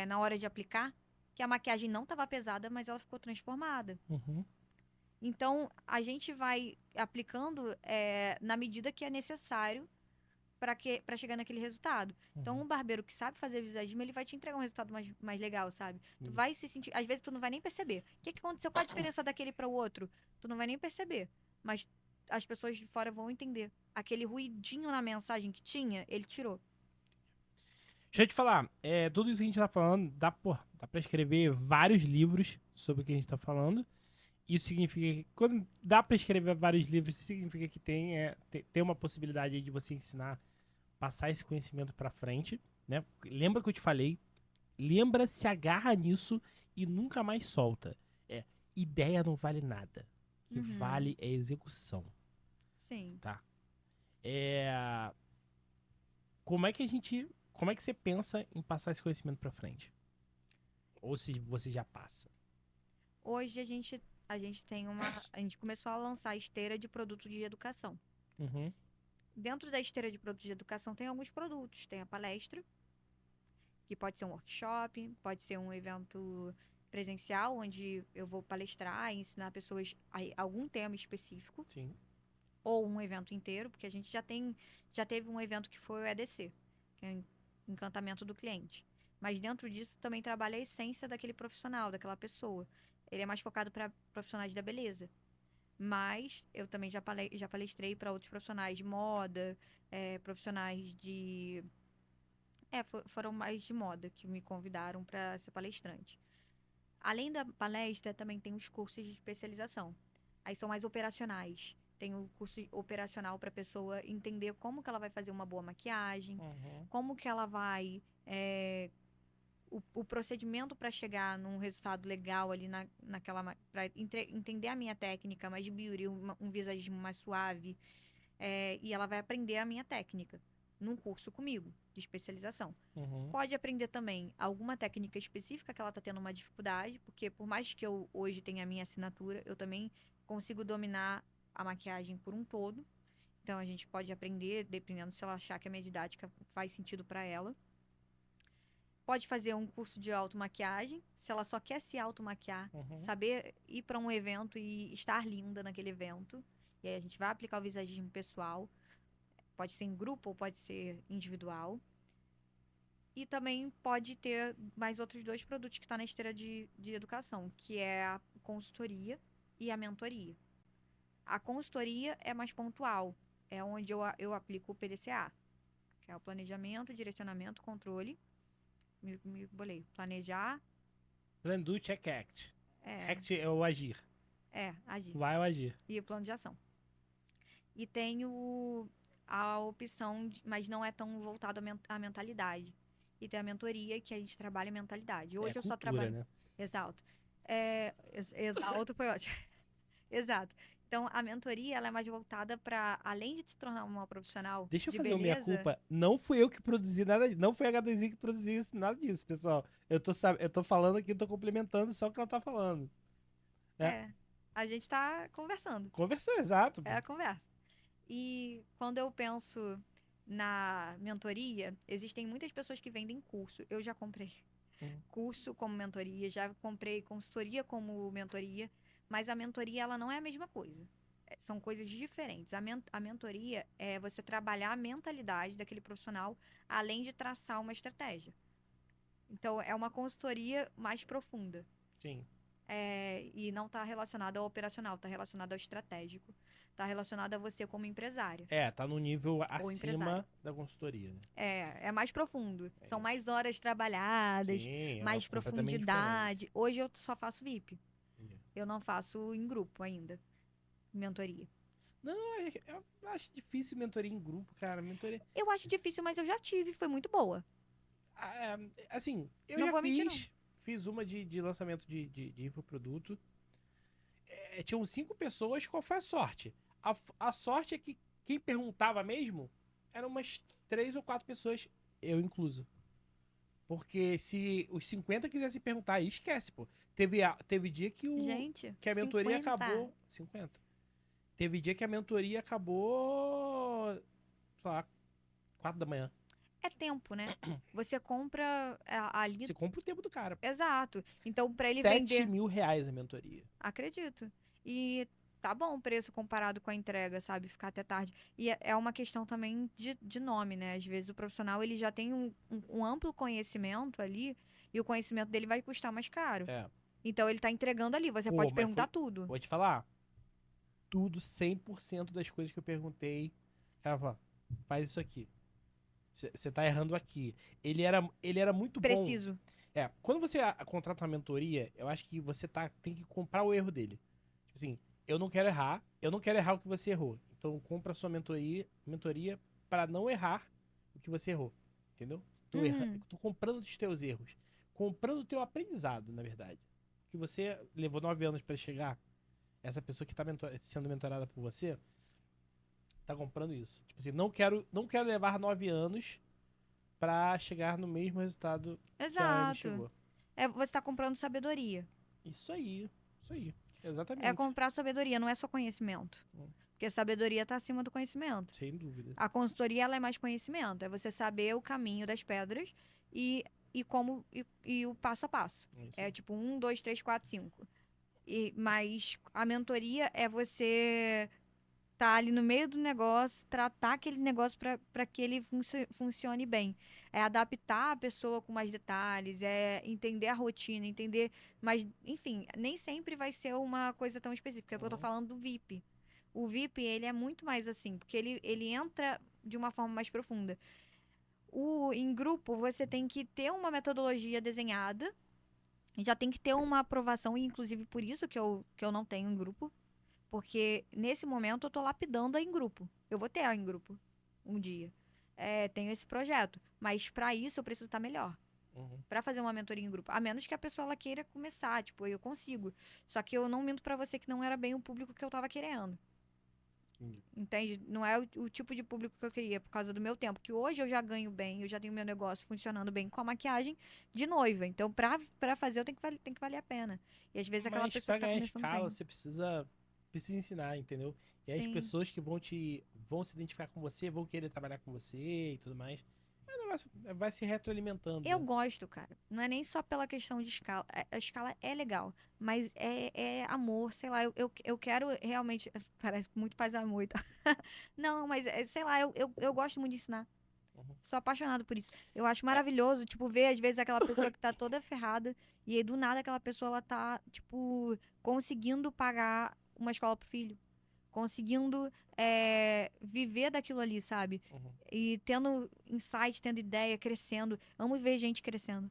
na hora de aplicar, que a maquiagem não estava pesada, mas ela ficou transformada. Uhum. Então, a gente vai aplicando na medida que é necessário para chegar naquele resultado. Então, Uhum. um barbeiro que sabe fazer visagismo, ele vai te entregar um resultado mais legal, sabe? Tu Uhum. vai se sentir... Às vezes, tu não vai nem perceber. O que aconteceu? Qual a diferença daquele para o outro? Tu não vai nem perceber. Mas as pessoas de fora vão entender. Aquele ruidinho na mensagem que tinha, ele tirou. Deixa eu te falar, tudo isso que a gente tá falando, dá pra escrever vários livros sobre o que a gente tá falando. Isso significa que, quando dá pra escrever vários livros, significa que tem uma possibilidade aí de você ensinar, passar esse conhecimento pra frente, né? Lembra que eu te falei? Lembra, se agarra nisso e nunca mais solta. Ideia não vale nada. O que Uhum. vale é execução, Sim. tá? É, como é que você pensa em passar esse conhecimento pra frente? Ou se você já passa? Hoje a gente tem uma. A gente começou a lançar a esteira de produto de educação. Uhum. Dentro da esteira de produtos de educação tem alguns produtos. Tem a palestra, que pode ser um workshop, pode ser um evento presencial, onde eu vou palestrar e ensinar pessoas algum tema específico, Sim. ou um evento inteiro, porque a gente já teve um evento que foi o EDC, que é o encantamento do cliente. Mas dentro disso também trabalha a essência daquele profissional, daquela pessoa. Ele é mais focado para profissionais da beleza. Mas eu também já palestrei para outros profissionais de moda, profissionais de. Foram mais de moda que me convidaram para ser palestrante. Além da palestra, também tem os cursos de especialização. Aí são mais operacionais. Tem o curso operacional para a pessoa entender como que ela vai fazer uma boa maquiagem, Uhum. como que ela vai. O procedimento para chegar num resultado legal ali para entender a minha técnica mais de beauty, um visagismo mais suave. E ela vai aprender a minha técnica num curso comigo, de especialização. Uhum. Pode aprender também alguma técnica específica que ela está tendo uma dificuldade, porque por mais que eu hoje tenha a minha assinatura, eu também consigo dominar a maquiagem por um todo. Então a gente pode aprender, dependendo se ela achar que a minha didática faz sentido para ela. Pode fazer um curso de automaquiagem, se ela só quer se automaquiar, Uhum. saber ir para um evento e estar linda naquele evento. E aí a gente vai aplicar o visagismo pessoal. Pode ser em grupo ou pode ser individual. E também pode ter mais outros dois produtos que estão na esteira de educação, que é a consultoria e a mentoria. A consultoria é mais pontual, é onde eu aplico o PDCA, que é o planejamento, direcionamento, controle. Me bolei. Planejar, Plan, do, check, act. é, Act é o agir. agir. Vai o agir. E o plano de ação. E tem a opção, mas não é tão voltado à mentalidade. E tem a mentoria, que a gente trabalha a mentalidade. É Hoje eu só cultura, trabalho. né? Exato. Exalto foi ótimo. Exato. Então, a mentoria, ela é mais voltada para, além de te tornar uma profissional Deixa eu de fazer o minha beleza, culpa. Não fui eu que produzi nada, não foi a H2I que produziu isso, nada disso, pessoal. Eu tô falando aqui, eu tô complementando só o que ela tá falando. Né? a gente tá conversando. Conversou, exato. É a conversa. E quando eu penso na mentoria, existem muitas pessoas que vendem curso. Eu já comprei Hum. curso como mentoria, já comprei consultoria como mentoria, mas a mentoria ela não é a mesma coisa. São coisas diferentes. A mentoria é você trabalhar a mentalidade daquele profissional, além de traçar uma estratégia. Então, é uma consultoria mais profunda. Sim. E não está relacionada ao operacional, está relacionada ao estratégico. Está relacionada a você como empresária Tá no nível ou empresário. acima da consultoria, né? É mais profundo. É São isso. mais horas trabalhadas, Sim, é mais completamente diferente. profundidade. Hoje eu só faço VIP. Entendi. Eu não faço em grupo ainda, mentoria. Não, eu acho difícil mentoria em grupo, cara. Mentoria. Eu acho difícil, mas eu já tive, foi muito boa. Assim, eu Não já vou mentir, não. fiz uma de lançamento de infoproduto. Tinham 5 pessoas, qual foi a sorte? A sorte é que quem perguntava mesmo eram umas 3 ou 4 pessoas, eu incluso. Porque se os 50 quisessem perguntar, aí esquece, pô. Teve dia Gente, que a mentoria 50. acabou. 50. Teve dia que a mentoria acabou, sei lá, 4 da manhã. É tempo, né? Você compra ali. Você compra o tempo do cara. Exato. Então, para ele 7 vender, mil reais a mentoria. acredito. E tá bom o preço comparado com a entrega, sabe? Ficar até tarde. E é uma questão também de nome, né? Às vezes o profissional ele já tem um amplo conhecimento ali e o conhecimento dele vai custar mais caro. É. Então, ele tá entregando ali. Você Pô, pode mas perguntar tudo. vou te falar, tudo, 100% das coisas que eu perguntei, o cara fala, faz isso aqui. Você tá errando aqui. Ele era muito bom. Preciso. Quando você contrata uma mentoria, eu acho que você tem que comprar o erro dele. Tipo assim, eu não quero errar o que você errou. Então compra a sua mentoria para não errar o que você errou. Entendeu? Uhum. Tô comprando os teus erros. Comprando o teu aprendizado, na verdade. Que você levou 9 anos para chegar, essa pessoa que tá sendo mentorada por você, tá comprando isso. Tipo assim, não quero levar 9 anos pra chegar no mesmo resultado que a Anne Exato. chegou. Você está comprando sabedoria. Isso aí, isso aí. É Exatamente. comprar sabedoria, não é só conhecimento. Hum, Porque a sabedoria está acima do conhecimento. Sem dúvida. A consultoria ela é mais conhecimento, é você saber o caminho das pedras e como e o passo a passo. É isso É aí. tipo 1, 2, 3, 4, 5. Mas a mentoria é você tá ali no meio do negócio, tratar aquele negócio para que ele funcione bem. É adaptar a pessoa com mais detalhes, é entender a rotina, entender. Mas, enfim, nem sempre vai ser uma coisa tão específica. É porque eu tô Uhum. falando do VIP. O VIP, ele é muito mais assim, porque ele entra de uma forma mais profunda. Em grupo, você tem que ter uma metodologia desenhada, já tem que ter uma aprovação, e inclusive por isso que eu não tenho em grupo, porque nesse momento eu tô lapidando a em grupo. Eu vou ter a em grupo um dia. Tenho esse projeto, mas para isso eu preciso estar melhor. Uhum. Para fazer uma mentoria em grupo, a menos que a pessoa ela queira começar, tipo, eu consigo. Só que eu não minto para você que não era bem o público que eu tava querendo. Entendi. Entende? Não é o tipo de público que eu queria por causa do meu tempo. Que hoje eu já ganho bem, eu já tenho meu negócio funcionando bem com a maquiagem de noiva. Então, pra fazer, tem que valer a pena. E às vezes aquela Mas pessoa pra que tá ganhar começando escala, tem. você precisa ensinar, entendeu? E aí as Sim. pessoas que vão se identificar com você, vão querer trabalhar com você e tudo mais. O negócio vai se retroalimentando, Eu né? gosto, cara. Não é nem só pela questão de escala. A escala é legal, mas é amor, sei lá. Eu quero realmente. Parece muito paz e amor e tal. Não, mas sei lá, eu gosto muito de ensinar. Uhum. Sou apaixonada por isso. Eu acho É, maravilhoso, tipo, ver às vezes aquela pessoa que tá toda ferrada e aí do nada aquela pessoa ela tá, tipo, conseguindo pagar uma escola pro filho. Conseguindo viver daquilo ali, sabe? uhum. E tendo insight, tendo ideia, crescendo. Amo ver gente crescendo.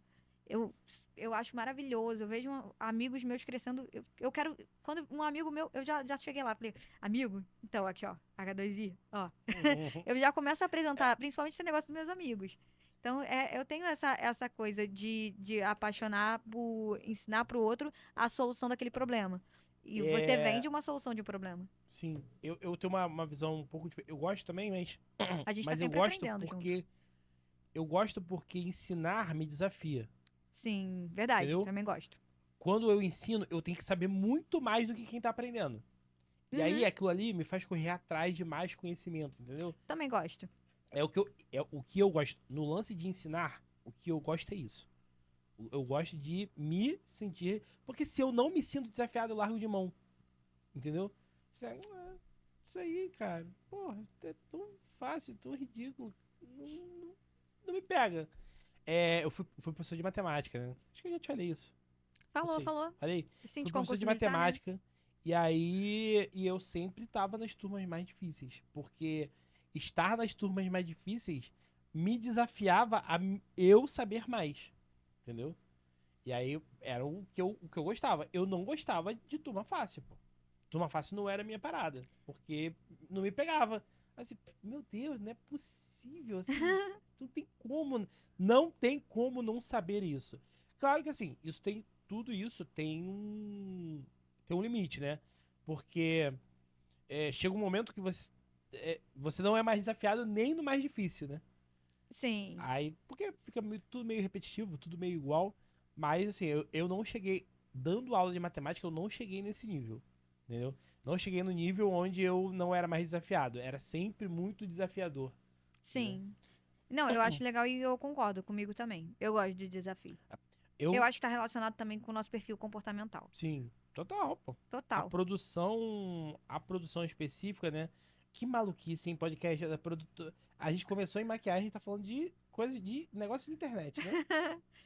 Eu, eu acho maravilhoso. Eu vejo amigos meus crescendo. Eu quero. Quando um amigo meu, eu já cheguei lá, falei, amigo, então aqui, ó, H2I, ó. Uhum. Eu já começo a apresentar, principalmente esse negócio dos meus amigos. Então, eu tenho essa coisa de apaixonar por ensinar pro outro a solução daquele problema. E você É, vende uma solução de um problema. sim, eu tenho uma visão um pouco diferente. Eu gosto também, mas, A gente tá mas sempre aprendendo junto. eu gosto porque ensinar me desafia, Sim, verdade. entendeu? Também gosto. Quando eu ensino, eu tenho que saber muito mais do que quem tá aprendendo. E aí Uhum, aquilo ali me faz correr atrás de mais conhecimento, entendeu? também gosto. É o que eu gosto. No lance de ensinar, o que eu gosto é isso. Eu gosto de me sentir. Porque se eu não me sinto desafiado, eu largo de mão. Entendeu? Isso aí, cara. Porra, é tão fácil, tão ridículo. Não, não me pega. eu fui professor de matemática, né? Acho que eu já te falei isso. Não Falou, sei. falou. Falei? Sim, Fui de professor de concurso militar, né? matemática. E aí, eu sempre tava nas turmas mais difíceis. Porque estar nas turmas mais difíceis me desafiava a eu saber mais. Entendeu? E aí, era o que eu gostava. Eu não gostava de turma fácil, pô. Turma fácil não era a minha parada. Porque não me pegava. Assim, meu Deus, não é possível. Assim, não tem como. Não tem como não saber isso. Claro que assim, tudo isso tem um limite, né? Porque chega um momento que você não é mais desafiado nem no mais difícil, né? Sim. Aí, porque fica tudo meio repetitivo, tudo meio igual. Mas, assim, eu não cheguei. Dando aula de matemática, eu não cheguei nesse nível. Entendeu? Não cheguei no nível onde eu não era mais desafiado. Era sempre muito desafiador. Entendeu? Sim. Não, eu acho legal e eu concordo comigo também. Eu gosto de desafio. Eu Eu, acho que tá relacionado também com o nosso perfil comportamental. sim, total, pô. A Total. produção, a produção específica, né? Que maluquice, hein? Podcast da produtora. A gente começou em maquiagem, tá falando de coisa de negócio de internet, né?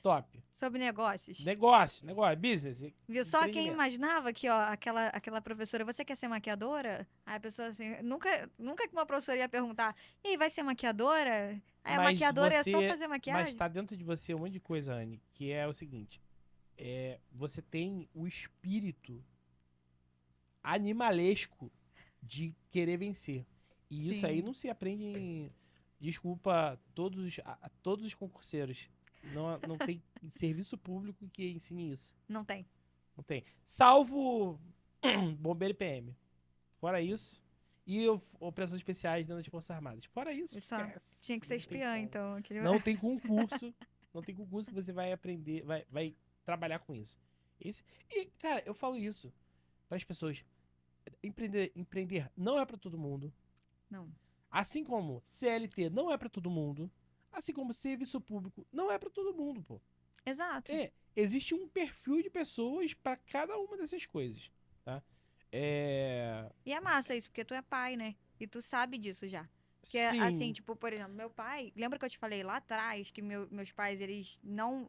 Top. Sobre negócios. Negócio, business, Viu? Só quem empreendimento. imaginava que, ó, aquela professora, você quer ser maquiadora? Aí a pessoa assim, nunca que uma professora ia perguntar, e aí, vai ser maquiadora? Aí a Mas maquiadora é só você. fazer Mas maquiagem? tá dentro de você um monte de coisa, Anne, que é o seguinte: você tem o espírito animalesco de querer vencer. E isso aí Sim, não se aprende em. Desculpa todos os concurseiros. Não tem serviço público que ensine isso. não tem. Não tem. Salvo bombeiro e PM. Fora isso. E operações especiais dentro das Forças Armadas. Fora isso, Isso só tinha esquece. que ser Não tem espiã, como. então. Aquele... Não tem concurso. Não tem concurso que você vai aprender, vai trabalhar com isso. Cara, eu falo isso para as pessoas. Empreender não é para todo mundo. Não. Assim como CLT não é para todo mundo. Assim como serviço público não é para todo mundo, pô. Exato. Existe um perfil de pessoas para cada uma dessas coisas, tá? É... E é massa isso, porque tu é pai, né? E tu sabe disso já. Que é assim, Sim. tipo, por exemplo, meu pai, lembra que eu te falei lá atrás que meus pais, eles não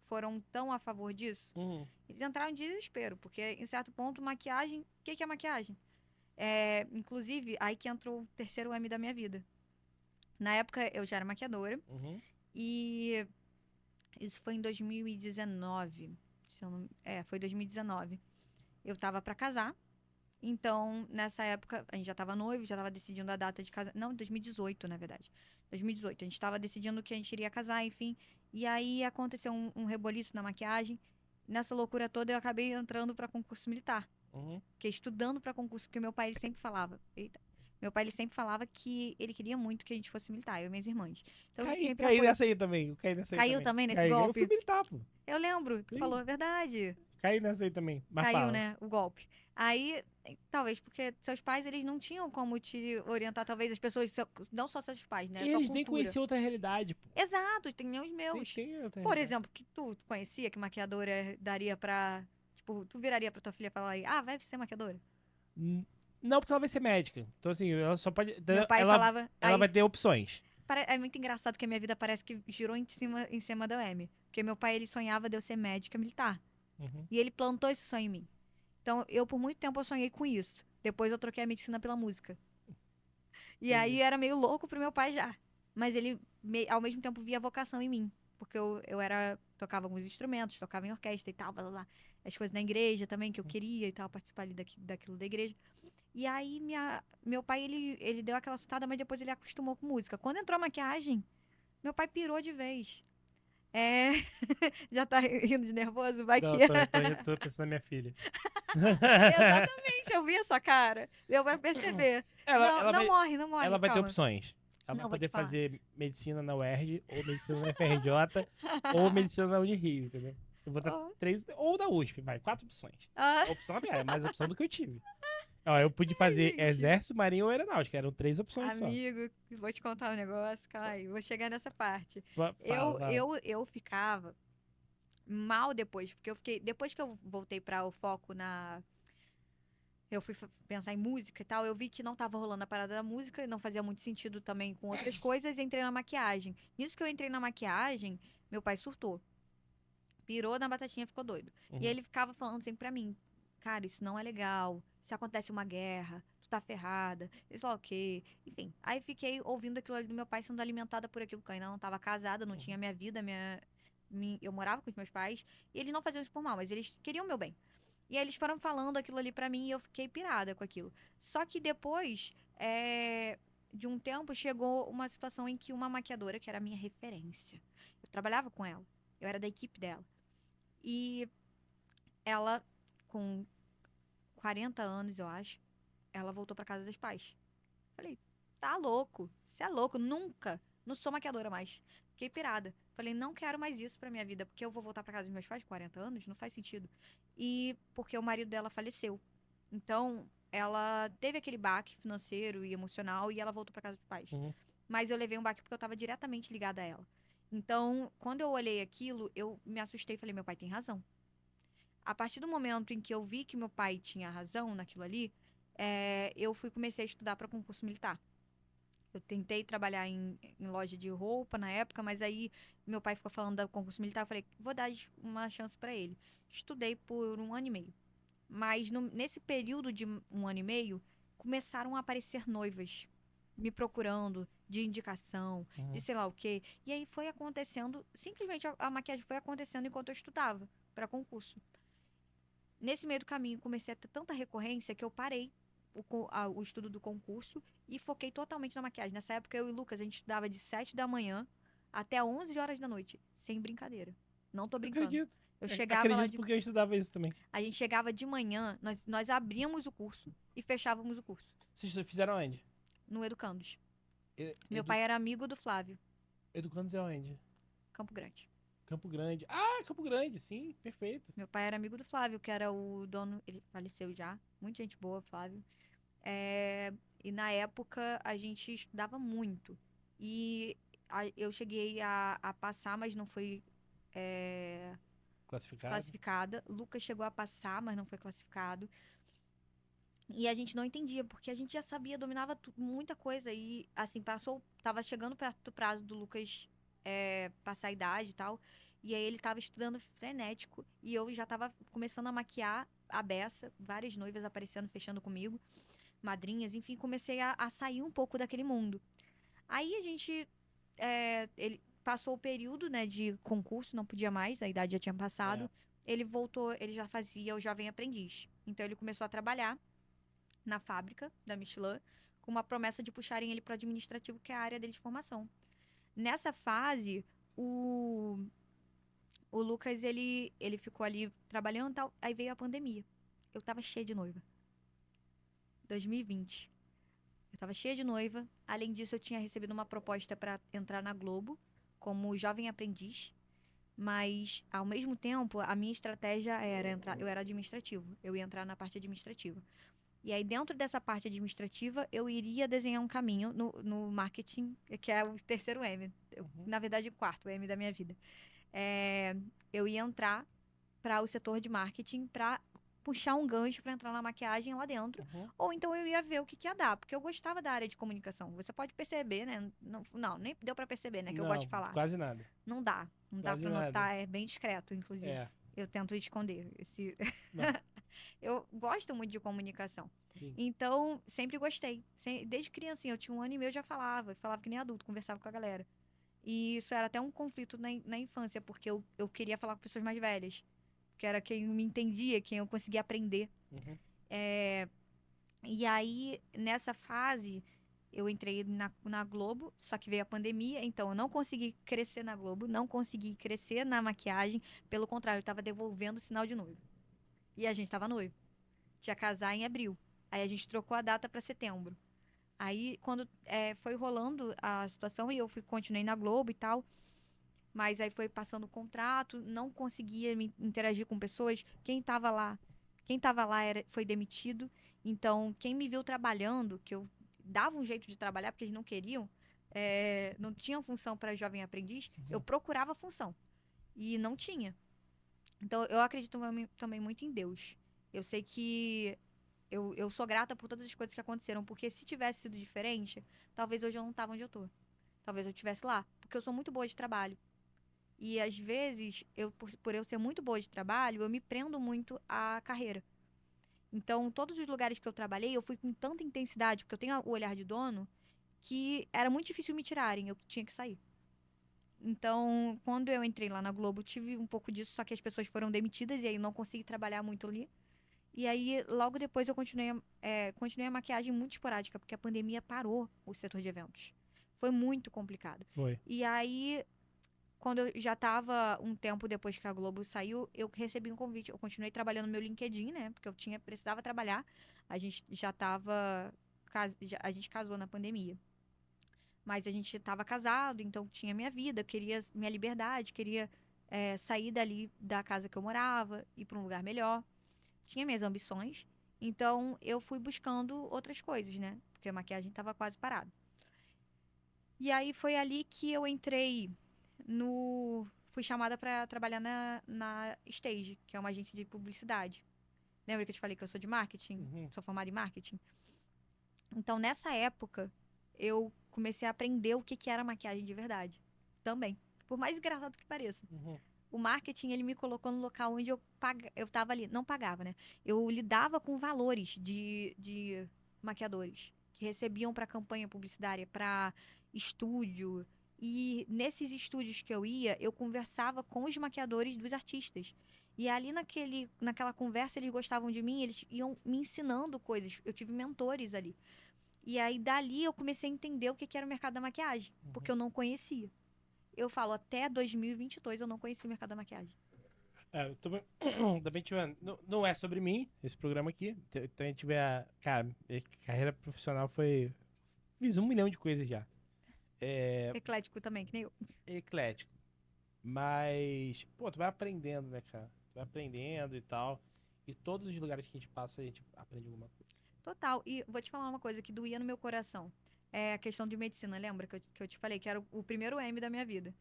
foram tão a favor disso? Hum, Eles entraram em desespero, porque em certo ponto, maquiagem, o que que é maquiagem? Inclusive, aí que entrou o terceiro M da minha vida. Na época, eu já era maquiadora, uhum, e isso foi em 2019. Se eu não, foi 2019. Eu tava pra casar. Então, nessa época, a gente já tava noivo, já tava decidindo a data de casamento. Não, 2018, na verdade. 2018. A gente tava decidindo que a gente iria casar, enfim. E aí aconteceu um reboliço na maquiagem. Nessa loucura toda, eu acabei entrando pra concurso militar. uhum. Fiquei estudando pra concurso, porque meu pai ele sempre falava. Eita. Meu pai ele sempre falava que ele queria muito que a gente fosse militar, eu e minhas irmãs. Então, ele sempre Caí apoiou. nessa aí também. Eu caí nessa aí Caiu também. também nesse Caí. Eu fui golpe? militar, pô. Eu lembro, tu Sim. falou a verdade. Caí nessa aí também. Mas Caiu, fala. né, o golpe. Aí, talvez porque seus pais, eles não tinham como te orientar, talvez as pessoas, não só seus pais, né, E a sua eles nem cultura. conheciam outra realidade, pô. Exato, tem nem os Nem meus. tem outra Por realidade. exemplo, que tu conhecia que maquiadora daria pra, tipo, tu viraria pra tua filha e falar aí, ah, vai ser maquiadora? N- Não, porque ela vai ser médica. Então, assim, ela só pode. Meu pai Ela, falava, ela aí, vai ter opções. é muito engraçado que a minha vida parece que girou em cima da M. Porque meu pai, ele sonhava de eu ser médica militar. Uhum. E ele plantou esse sonho em mim. Então, eu, por muito tempo, eu sonhei com isso. Depois eu troquei a medicina pela música. E aí Entendi. era meio louco pro meu pai já. Mas ele, ao mesmo tempo, via vocação em mim. Porque eu tocava alguns instrumentos, tocava em orquestra e tal, blá, blá, blá. As coisas na igreja também, que eu queria e tal, participar ali daquilo da igreja. E aí, meu pai, ele deu aquela assustada, mas depois ele acostumou com música. Quando entrou a maquiagem, meu pai pirou de vez. É... Já tá rindo de nervoso? Vai que... Não, tô pensando na minha filha. Exatamente, eu vi a sua cara. Deu pra perceber. Ela, Não, ela não vai, morre, não ela morre, vai ter calma. opções. Ela vai Não, vou te poder falar. fazer medicina na UERJ, ou medicina na FRJ, ou medicina na Unirio, entendeu? Eu vou ter Oh. três, ou da USP, vai, quatro opções. Ah, A opção é mais opção do que eu tive. Ó, eu pude fazer gente. exército, marinha ou aeronáutica, eram três opções só. Amigo, vou te contar um negócio, calma aí, vou chegar nessa parte. Fala, Eu, fala. eu, eu ficava mal depois, porque depois que eu voltei para o foco eu fui pensar em música e tal, eu vi que não tava rolando a parada da música, não fazia muito sentido também com outras coisas, e entrei na maquiagem. Nisso que eu entrei na maquiagem, meu pai surtou. Pirou na batatinha, ficou doido. E Uhum. ele ficava falando sempre pra mim, cara, isso não é legal. Se acontece uma guerra, tu tá ferrada, sei lá o quê. Enfim, aí fiquei ouvindo aquilo ali do meu pai sendo alimentada por aquilo, porque eu ainda não tava casada, não tinha minha vida, eu morava com os meus pais, e eles não faziam isso por mal, mas eles queriam o meu bem. E aí eles foram falando aquilo ali pra mim e eu fiquei pirada com aquilo. Só que depois, de um tempo, chegou uma situação em que uma maquiadora, que era a minha referência, eu trabalhava com ela, eu era da equipe dela. E ela, com 40 anos, eu acho, ela voltou pra casa dos pais. Falei, tá louco, você é louco, nunca, não sou maquiadora mais. Fiquei pirada. Falei, não quero mais isso pra minha vida, porque eu vou voltar pra casa dos meus pais com 40 anos, não faz sentido. E porque o marido dela faleceu. Então, ela teve aquele baque financeiro e emocional e ela voltou pra casa dos pais. Uhum. Mas eu levei um baque porque eu tava diretamente ligada a ela. Então, quando eu olhei aquilo, eu me assustei e falei, meu pai tem razão. A partir do momento em que eu vi que meu pai tinha razão naquilo ali, eu comecei a estudar para concurso militar. Eu tentei trabalhar em loja de roupa na época, mas aí meu pai ficou falando do concurso militar. Eu falei, vou dar uma chance para ele. Estudei por um ano e meio. Mas nesse período de um ano e meio, começaram a aparecer noivas me procurando de indicação, de Uhum. sei lá o quê. E aí foi acontecendo, simplesmente a maquiagem foi acontecendo enquanto eu estudava para concurso. Nesse meio do caminho, comecei a ter tanta recorrência que eu parei o estudo do concurso e foquei totalmente na maquiagem. Nessa época, eu e o Lucas, a gente estudava de 7 da manhã até 11 horas da noite, sem brincadeira. Não tô Eu brincando. acredito. Eu chegava lá Acredito porque eu estudava isso também. A gente chegava de manhã, nós abríamos o curso e fechávamos o curso, Vocês fizeram onde? no Educandos. Meu Edu... pai era amigo do Flávio, Educandos é onde? Campo Grande. Campo Grande. Ah, Campo Grande, sim, perfeito. Meu pai era amigo do Flávio, que era o dono, ele faleceu já. Muita gente boa, Flávio. É, e na época a gente estudava muito. E eu cheguei a passar, mas não fui é, Classificado. classificada. Lucas chegou a passar, mas não foi classificado. E a gente não entendia, porque a gente já sabia, dominava muita coisa. E assim, tava chegando perto do prazo do Lucas passar a idade e tal. E aí ele tava estudando frenético. E eu já tava começando a maquiar a beça, várias noivas aparecendo, fechando comigo, madrinhas, enfim, comecei a sair um pouco daquele mundo. Aí a gente, ele passou o período, né, de concurso, não podia mais, a idade já tinha É. passado. Ele voltou, ele já fazia o jovem aprendiz. Então ele começou a trabalhar na fábrica da Michelin, com uma promessa de puxarem ele para o administrativo, que é a área dele de formação. Nessa fase, o Lucas, ele ficou ali trabalhando e tal, aí veio a pandemia. Eu tava cheia de noiva. 2020. Eu tava cheia de noiva. Além disso, eu tinha recebido uma proposta para entrar na Globo como jovem aprendiz. Mas, ao mesmo tempo, a minha estratégia era entrar. Eu era administrativo. Eu ia entrar na parte administrativa. E aí, dentro dessa parte administrativa, eu iria desenhar um caminho no marketing, que é o terceiro M. Uhum. Na verdade, o quarto M da minha vida. É, eu ia entrar para o setor de marketing para puxar um gancho para entrar na maquiagem lá dentro. Uhum. Ou então eu ia ver o que que ia dar, porque eu gostava da área de comunicação. Você pode perceber, né? Não, nem deu para perceber, né? Que eu gosto de Não, falar. quase nada. Não dá Quase para nada. notar, é bem discreto, inclusive. É. Eu tento esconder esse. Não. Eu gosto muito de comunicação. Sim. Então, sempre gostei. Desde criancinha, eu tinha um ano e meio, eu já falava que nem adulto, conversava com a galera. E isso era até um conflito na infância, porque eu queria falar com pessoas mais velhas, que era quem me entendia, quem eu conseguia aprender. Uhum. E aí, nessa fase, eu entrei na Globo, só que veio a pandemia, então eu não consegui crescer na Globo, não consegui crescer na maquiagem, pelo contrário, eu estava devolvendo sinal de noivo. E a gente estava noivo. Tinha casar em abril. Aí a gente trocou a data para setembro. Aí, quando foi rolando a situação, e eu continuei na Globo e tal, mas aí foi passando o contrato, não conseguia me interagir com pessoas. Quem tava lá foi demitido. Então, quem me viu trabalhando, que eu dava um jeito de trabalhar, porque eles não queriam, não tinha função para jovem aprendiz, eu Uhum. procurava função. E não tinha. Então, eu acredito também muito em Deus. Eu sei que eu sou grata por todas as coisas que aconteceram, porque se tivesse sido diferente, talvez hoje eu não tava onde eu tô. Talvez eu estivesse lá, porque eu sou muito boa de trabalho. E às vezes, por eu ser muito boa de trabalho, eu me prendo muito à carreira. Então, todos os lugares que eu trabalhei, eu fui com tanta intensidade, porque eu tenho o olhar de dono, que era muito difícil me tirarem, eu tinha que sair. Então, quando eu entrei lá na Globo, tive um pouco disso, só que as pessoas foram demitidas e aí não consegui trabalhar muito ali. E aí, logo depois, eu continuei a maquiagem muito esporádica, porque a pandemia parou o setor de eventos. Foi muito complicado. Foi. E aí, quando eu já estava um tempo depois que a Globo saiu, eu recebi um convite. Eu continuei trabalhando no meu LinkedIn, né? Porque precisava trabalhar. A gente já estava. A gente casou na pandemia. Mas a gente estava casado, então tinha minha vida, queria minha liberdade, queria sair dali da casa que eu morava, ir para um lugar melhor. Tinha minhas ambições. Então eu fui buscando outras coisas, né? Porque a maquiagem estava quase parada. E aí foi ali que eu entrei no. Fui chamada para trabalhar na Stage, que é uma agência de publicidade. Lembra que eu te falei que eu sou de marketing? Uhum. Sou formada em marketing? Então, nessa época, eu comecei a aprender o que que era maquiagem de verdade. Também. Por mais engraçado que pareça. Uhum. O marketing, ele me colocou no local onde eu tava ali. Não pagava, né? Eu lidava com valores de maquiadores que recebiam para campanha publicitária, para estúdio. E nesses estúdios que eu ia, eu conversava com os maquiadores dos artistas. E ali naquela conversa, eles gostavam de mim, eles iam me ensinando coisas. Eu tive mentores ali. E aí, dali, eu comecei a entender o que que era o mercado da maquiagem, porque eu não conhecia. Eu falo, até 2022 eu não conhecia o mercado da maquiagem. Eu também tive. Não é sobre mim, esse programa aqui. Também tive a. Cara, minha carreira profissional foi. Fiz 1 milhão de coisas já. É Eclético também, que nem eu. eclético. Mas, pô, tu vai aprendendo, né, cara? Tu vai aprendendo e tal. E todos os lugares que a gente passa, a gente aprende alguma coisa. Total. E vou te falar uma coisa que doía no meu coração. É a questão de medicina, lembra que eu te falei? Que era o primeiro M da minha vida.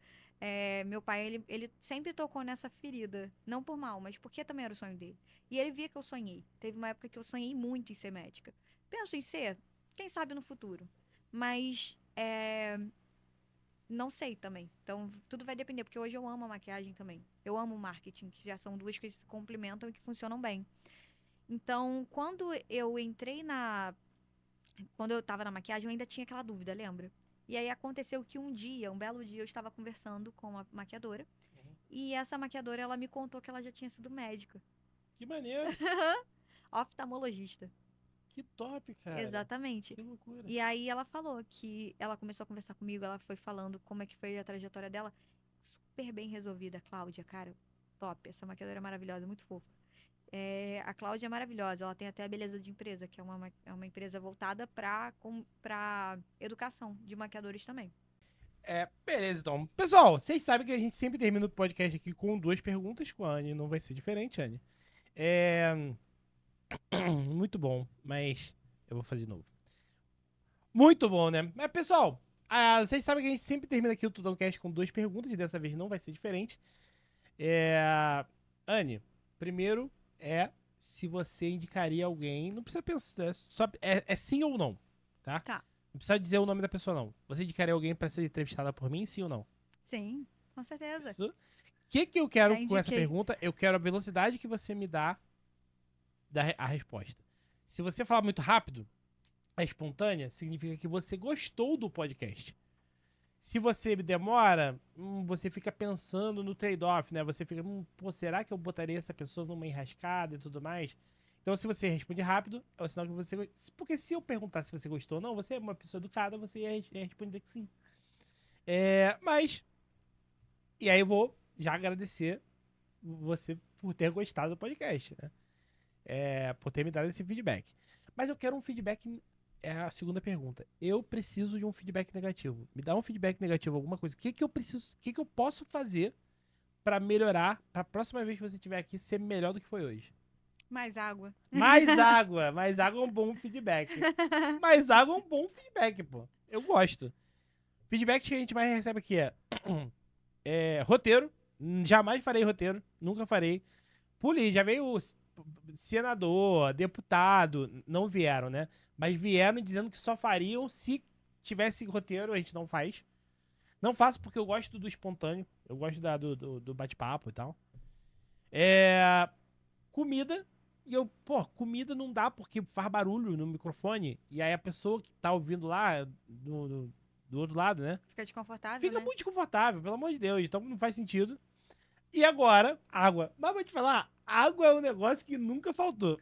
Meu pai, ele sempre tocou nessa ferida. Não por mal, mas porque também era o sonho dele. E ele via que eu sonhei. Teve uma época que eu sonhei muito em ser médica. Penso em ser, quem sabe no futuro. Mas não sei também. Então, tudo vai depender, porque hoje eu amo a maquiagem também. Eu amo o marketing, que já são duas coisas que se complementam e que funcionam bem. Então, quando eu tava na maquiagem, eu ainda tinha aquela dúvida, lembra? E aí aconteceu que um belo dia, eu estava conversando com uma maquiadora. Uhum. E essa maquiadora, ela me contou que ela já tinha sido médica. Que maneiro! Oftalmologista. Que top, cara! Exatamente. Que loucura! E aí ela falou que ela começou a conversar comigo, ela foi falando como é que foi a trajetória dela. Super bem resolvida, Cláudia, cara. Top. Essa maquiadora é maravilhosa, muito fofa. A Cláudia é maravilhosa, ela tem até a Beleza de Empresa, que é uma empresa voltada para educação de maquiadores também. Beleza, então. Pessoal, vocês sabem que a gente sempre termina o podcast aqui com 2 perguntas com a Anne. Não vai ser diferente, Anne. Muito bom, mas eu vou fazer de novo. Muito bom, né? Mas, pessoal, vocês sabem que a gente sempre termina aqui o Tudoncast com 2 perguntas, e dessa vez não vai ser diferente. Anne, primeiro se você indicaria alguém. Não precisa pensar, é sim ou não, tá? Tá. Não precisa dizer o nome da pessoa, não. Você indicaria alguém pra ser entrevistada por mim, sim ou não? Sim, com certeza. Isso. O que eu quero Já com essa indiquei. pergunta? Eu quero a velocidade que você me dá a resposta. Se você falar muito rápido, é espontânea, significa que você gostou do podcast. Se você demora, você fica pensando no trade-off, né? Você fica, pô, será que eu botaria essa pessoa numa enrascada e tudo mais? Então, se você responde rápido, é o sinal que você... Porque se eu perguntar se você gostou ou não, você é uma pessoa educada, você ia responder que sim. Mas... E aí eu vou já agradecer você por ter gostado do podcast, né? Por ter me dado esse feedback. Mas eu quero um feedback... É a segunda pergunta. Eu preciso de um feedback negativo. Me dá um feedback negativo, alguma coisa. O que eu preciso... O que eu posso fazer pra melhorar, pra próxima vez que você estiver aqui, ser melhor do que foi hoje? Mais água. Mais água. Mais água é um bom feedback. Mais água é um bom feedback, pô. Eu gosto. Feedback que a gente mais recebe aqui roteiro. Jamais farei roteiro. Nunca farei. Pule, já veio senador, deputado, não vieram, né? Mas vieram dizendo que só fariam se tivesse roteiro, a gente não faz. Não faço porque eu gosto do espontâneo, eu gosto do bate-papo e tal. Comida, e eu, pô, comida não dá porque faz barulho no microfone, e aí a pessoa que tá ouvindo lá, do outro lado, né? Fica desconfortável, Fica né? muito desconfortável, pelo amor de Deus, então não faz sentido. E agora, água. Mas vou te falar, água é um negócio que nunca faltou.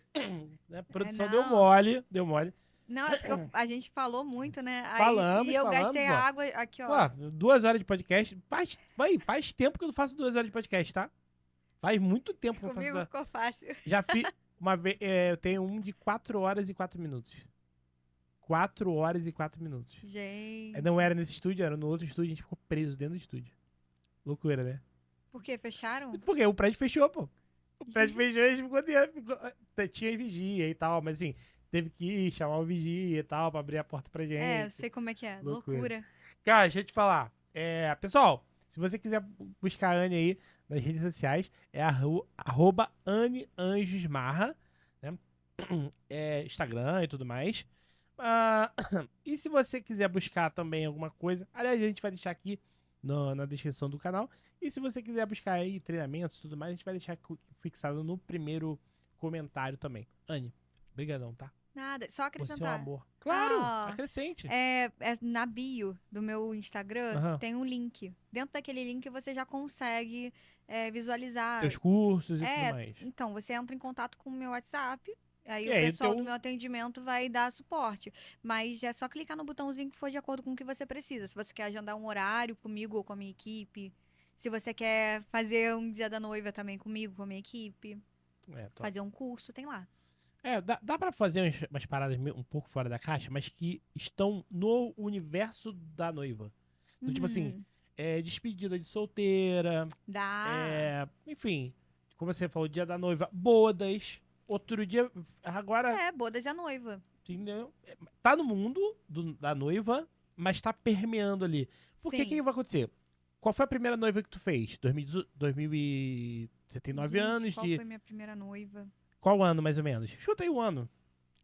Né? A produção deu Não. mole, deu mole. Não, é porque a gente falou muito, né? E Falamos, eu falamos, gastei pô. a água aqui, Pô, ó. 2 horas de podcast. Faz tempo que eu não faço 2 horas de podcast, tá? Faz muito tempo que eu não faço. Comigo ficou fácil. Já fiz. Uma vez. Eu tenho um de 4 horas e 4 minutos. 4 horas e 4 minutos. Gente. Não era nesse estúdio, era no outro estúdio, a gente ficou preso dentro do estúdio. Loucura, né? Por quê? Fecharam? Porque o prédio fechou, pô. O prédio fechou e a gente ficou dentro. Tinha vigia e tal, mas assim, teve que chamar o vigia e tal pra abrir a porta pra gente. É, eu sei como é que é. Loucura. Cara, deixa eu te falar. Pessoal, se você quiser buscar a Anne aí nas redes sociais, é @AnneAnjosMarra, né? Instagram e tudo mais. E se você quiser buscar também alguma coisa, aliás, a gente vai deixar aqui na descrição do canal. E se você quiser buscar aí treinamentos e tudo mais, a gente vai deixar fixado no primeiro comentário também. Anne, brigadão, tá? Nada, só Você é um acrescentar. amor. Claro, Ah, acrescente. na bio do meu Instagram Aham. tem um link. Dentro daquele link você já consegue visualizar. Teus cursos e tudo mais. Então, você entra em contato com o meu WhatsApp. Aí E o aí, pessoal do meu atendimento vai dar suporte. Mas é só clicar no botãozinho que for de acordo com o que você precisa. Se você quer agendar um horário comigo ou com a minha equipe. Se você quer fazer um dia da noiva também comigo, com a minha equipe. Top. Fazer um curso, tem lá. Dá pra fazer umas paradas um pouco fora da caixa, mas que estão no universo da noiva. Do tipo assim, despedida de solteira, Dá. enfim, como você falou, dia da noiva, bodas. Outro dia, agora, Bodas e a noiva. entendeu? Tá no mundo da noiva, mas tá permeando ali. Porque o Sim. que vai acontecer? Qual foi a primeira noiva que tu fez? 2000 você tem 9 Gente, anos qual de... foi minha primeira noiva? Qual ano, mais ou menos? Chuta aí o ano.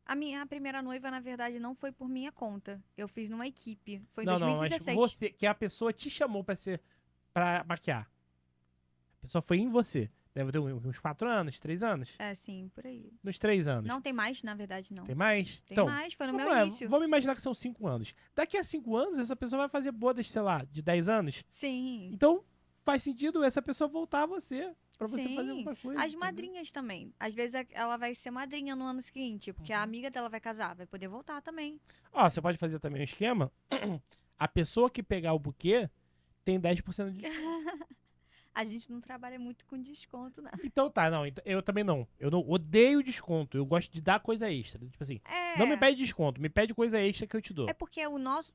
A minha primeira noiva, na verdade, não foi por minha conta. Eu fiz numa equipe. Foi em Não, mas 2016. você, que a pessoa te chamou pra maquiar. A pessoa foi em você. Deve ter uns 4 anos, 3 anos? Sim, por aí. Nos 3 anos. Não tem mais, na verdade, não. Tem mais? Tem Então, mais, foi no meu vamos início. vamos imaginar que são 5 anos. Daqui a 5 anos, essa pessoa vai fazer bodas, sei lá, de 10 anos. Sim. Então, faz sentido essa pessoa voltar a você. Pra você Sim. fazer alguma coisa. As entendeu? madrinhas também. Às vezes ela vai ser madrinha no ano seguinte, porque a amiga dela vai casar, vai poder voltar também. Ó, você pode fazer também um esquema. A pessoa que pegar o buquê tem 10% de desconto. A gente não trabalha muito com desconto, não. Então tá, não, eu também não. Eu não odeio desconto. Eu gosto de dar coisa extra. Tipo assim, não me pede desconto, me pede coisa extra que eu te dou. É porque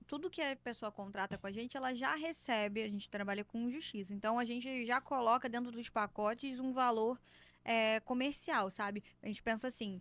tudo que a pessoa contrata com a gente, ela já recebe, a gente trabalha com justiça. Então a gente já coloca dentro dos pacotes um valor comercial, sabe? A gente pensa assim,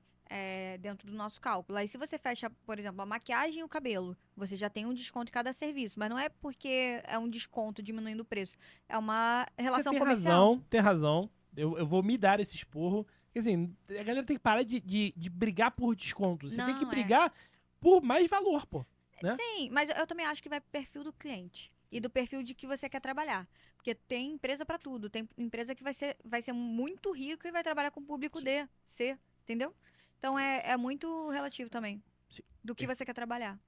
dentro do nosso cálculo. Aí se você fecha, por exemplo, a maquiagem e o cabelo, você já tem um desconto em cada serviço. Mas não é porque é um desconto diminuindo o preço. É uma relação Você tem comercial. razão, tem razão. Eu vou me dar esse esporro. Porque assim, a galera tem que parar de brigar por desconto. Você tem que Não, brigar por mais valor, pô. Né? Sim, mas eu também acho que vai pro perfil do cliente e do perfil de que você quer trabalhar. Porque tem empresa pra tudo. Tem empresa que vai ser muito rica e vai trabalhar com o público D, C, entendeu? Então é muito relativo também Sim. do que você quer trabalhar.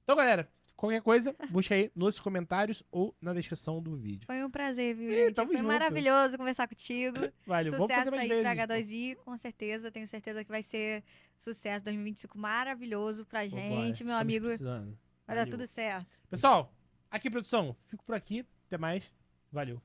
Então, galera, qualquer coisa, busca aí nos comentários ou na descrição do vídeo. Foi um prazer, viu, Ih, gente? tamo Foi junto. maravilhoso conversar contigo. Valeu, vamos fazer Sucesso mais aí vezes. pra H2I, com certeza. Tenho certeza que vai ser sucesso 2025 maravilhoso pra Vambora, gente, meu estamos amigo. precisando. Vai dar Valeu. tudo certo. Pessoal, aqui produção, fico por aqui. Até mais. Valeu.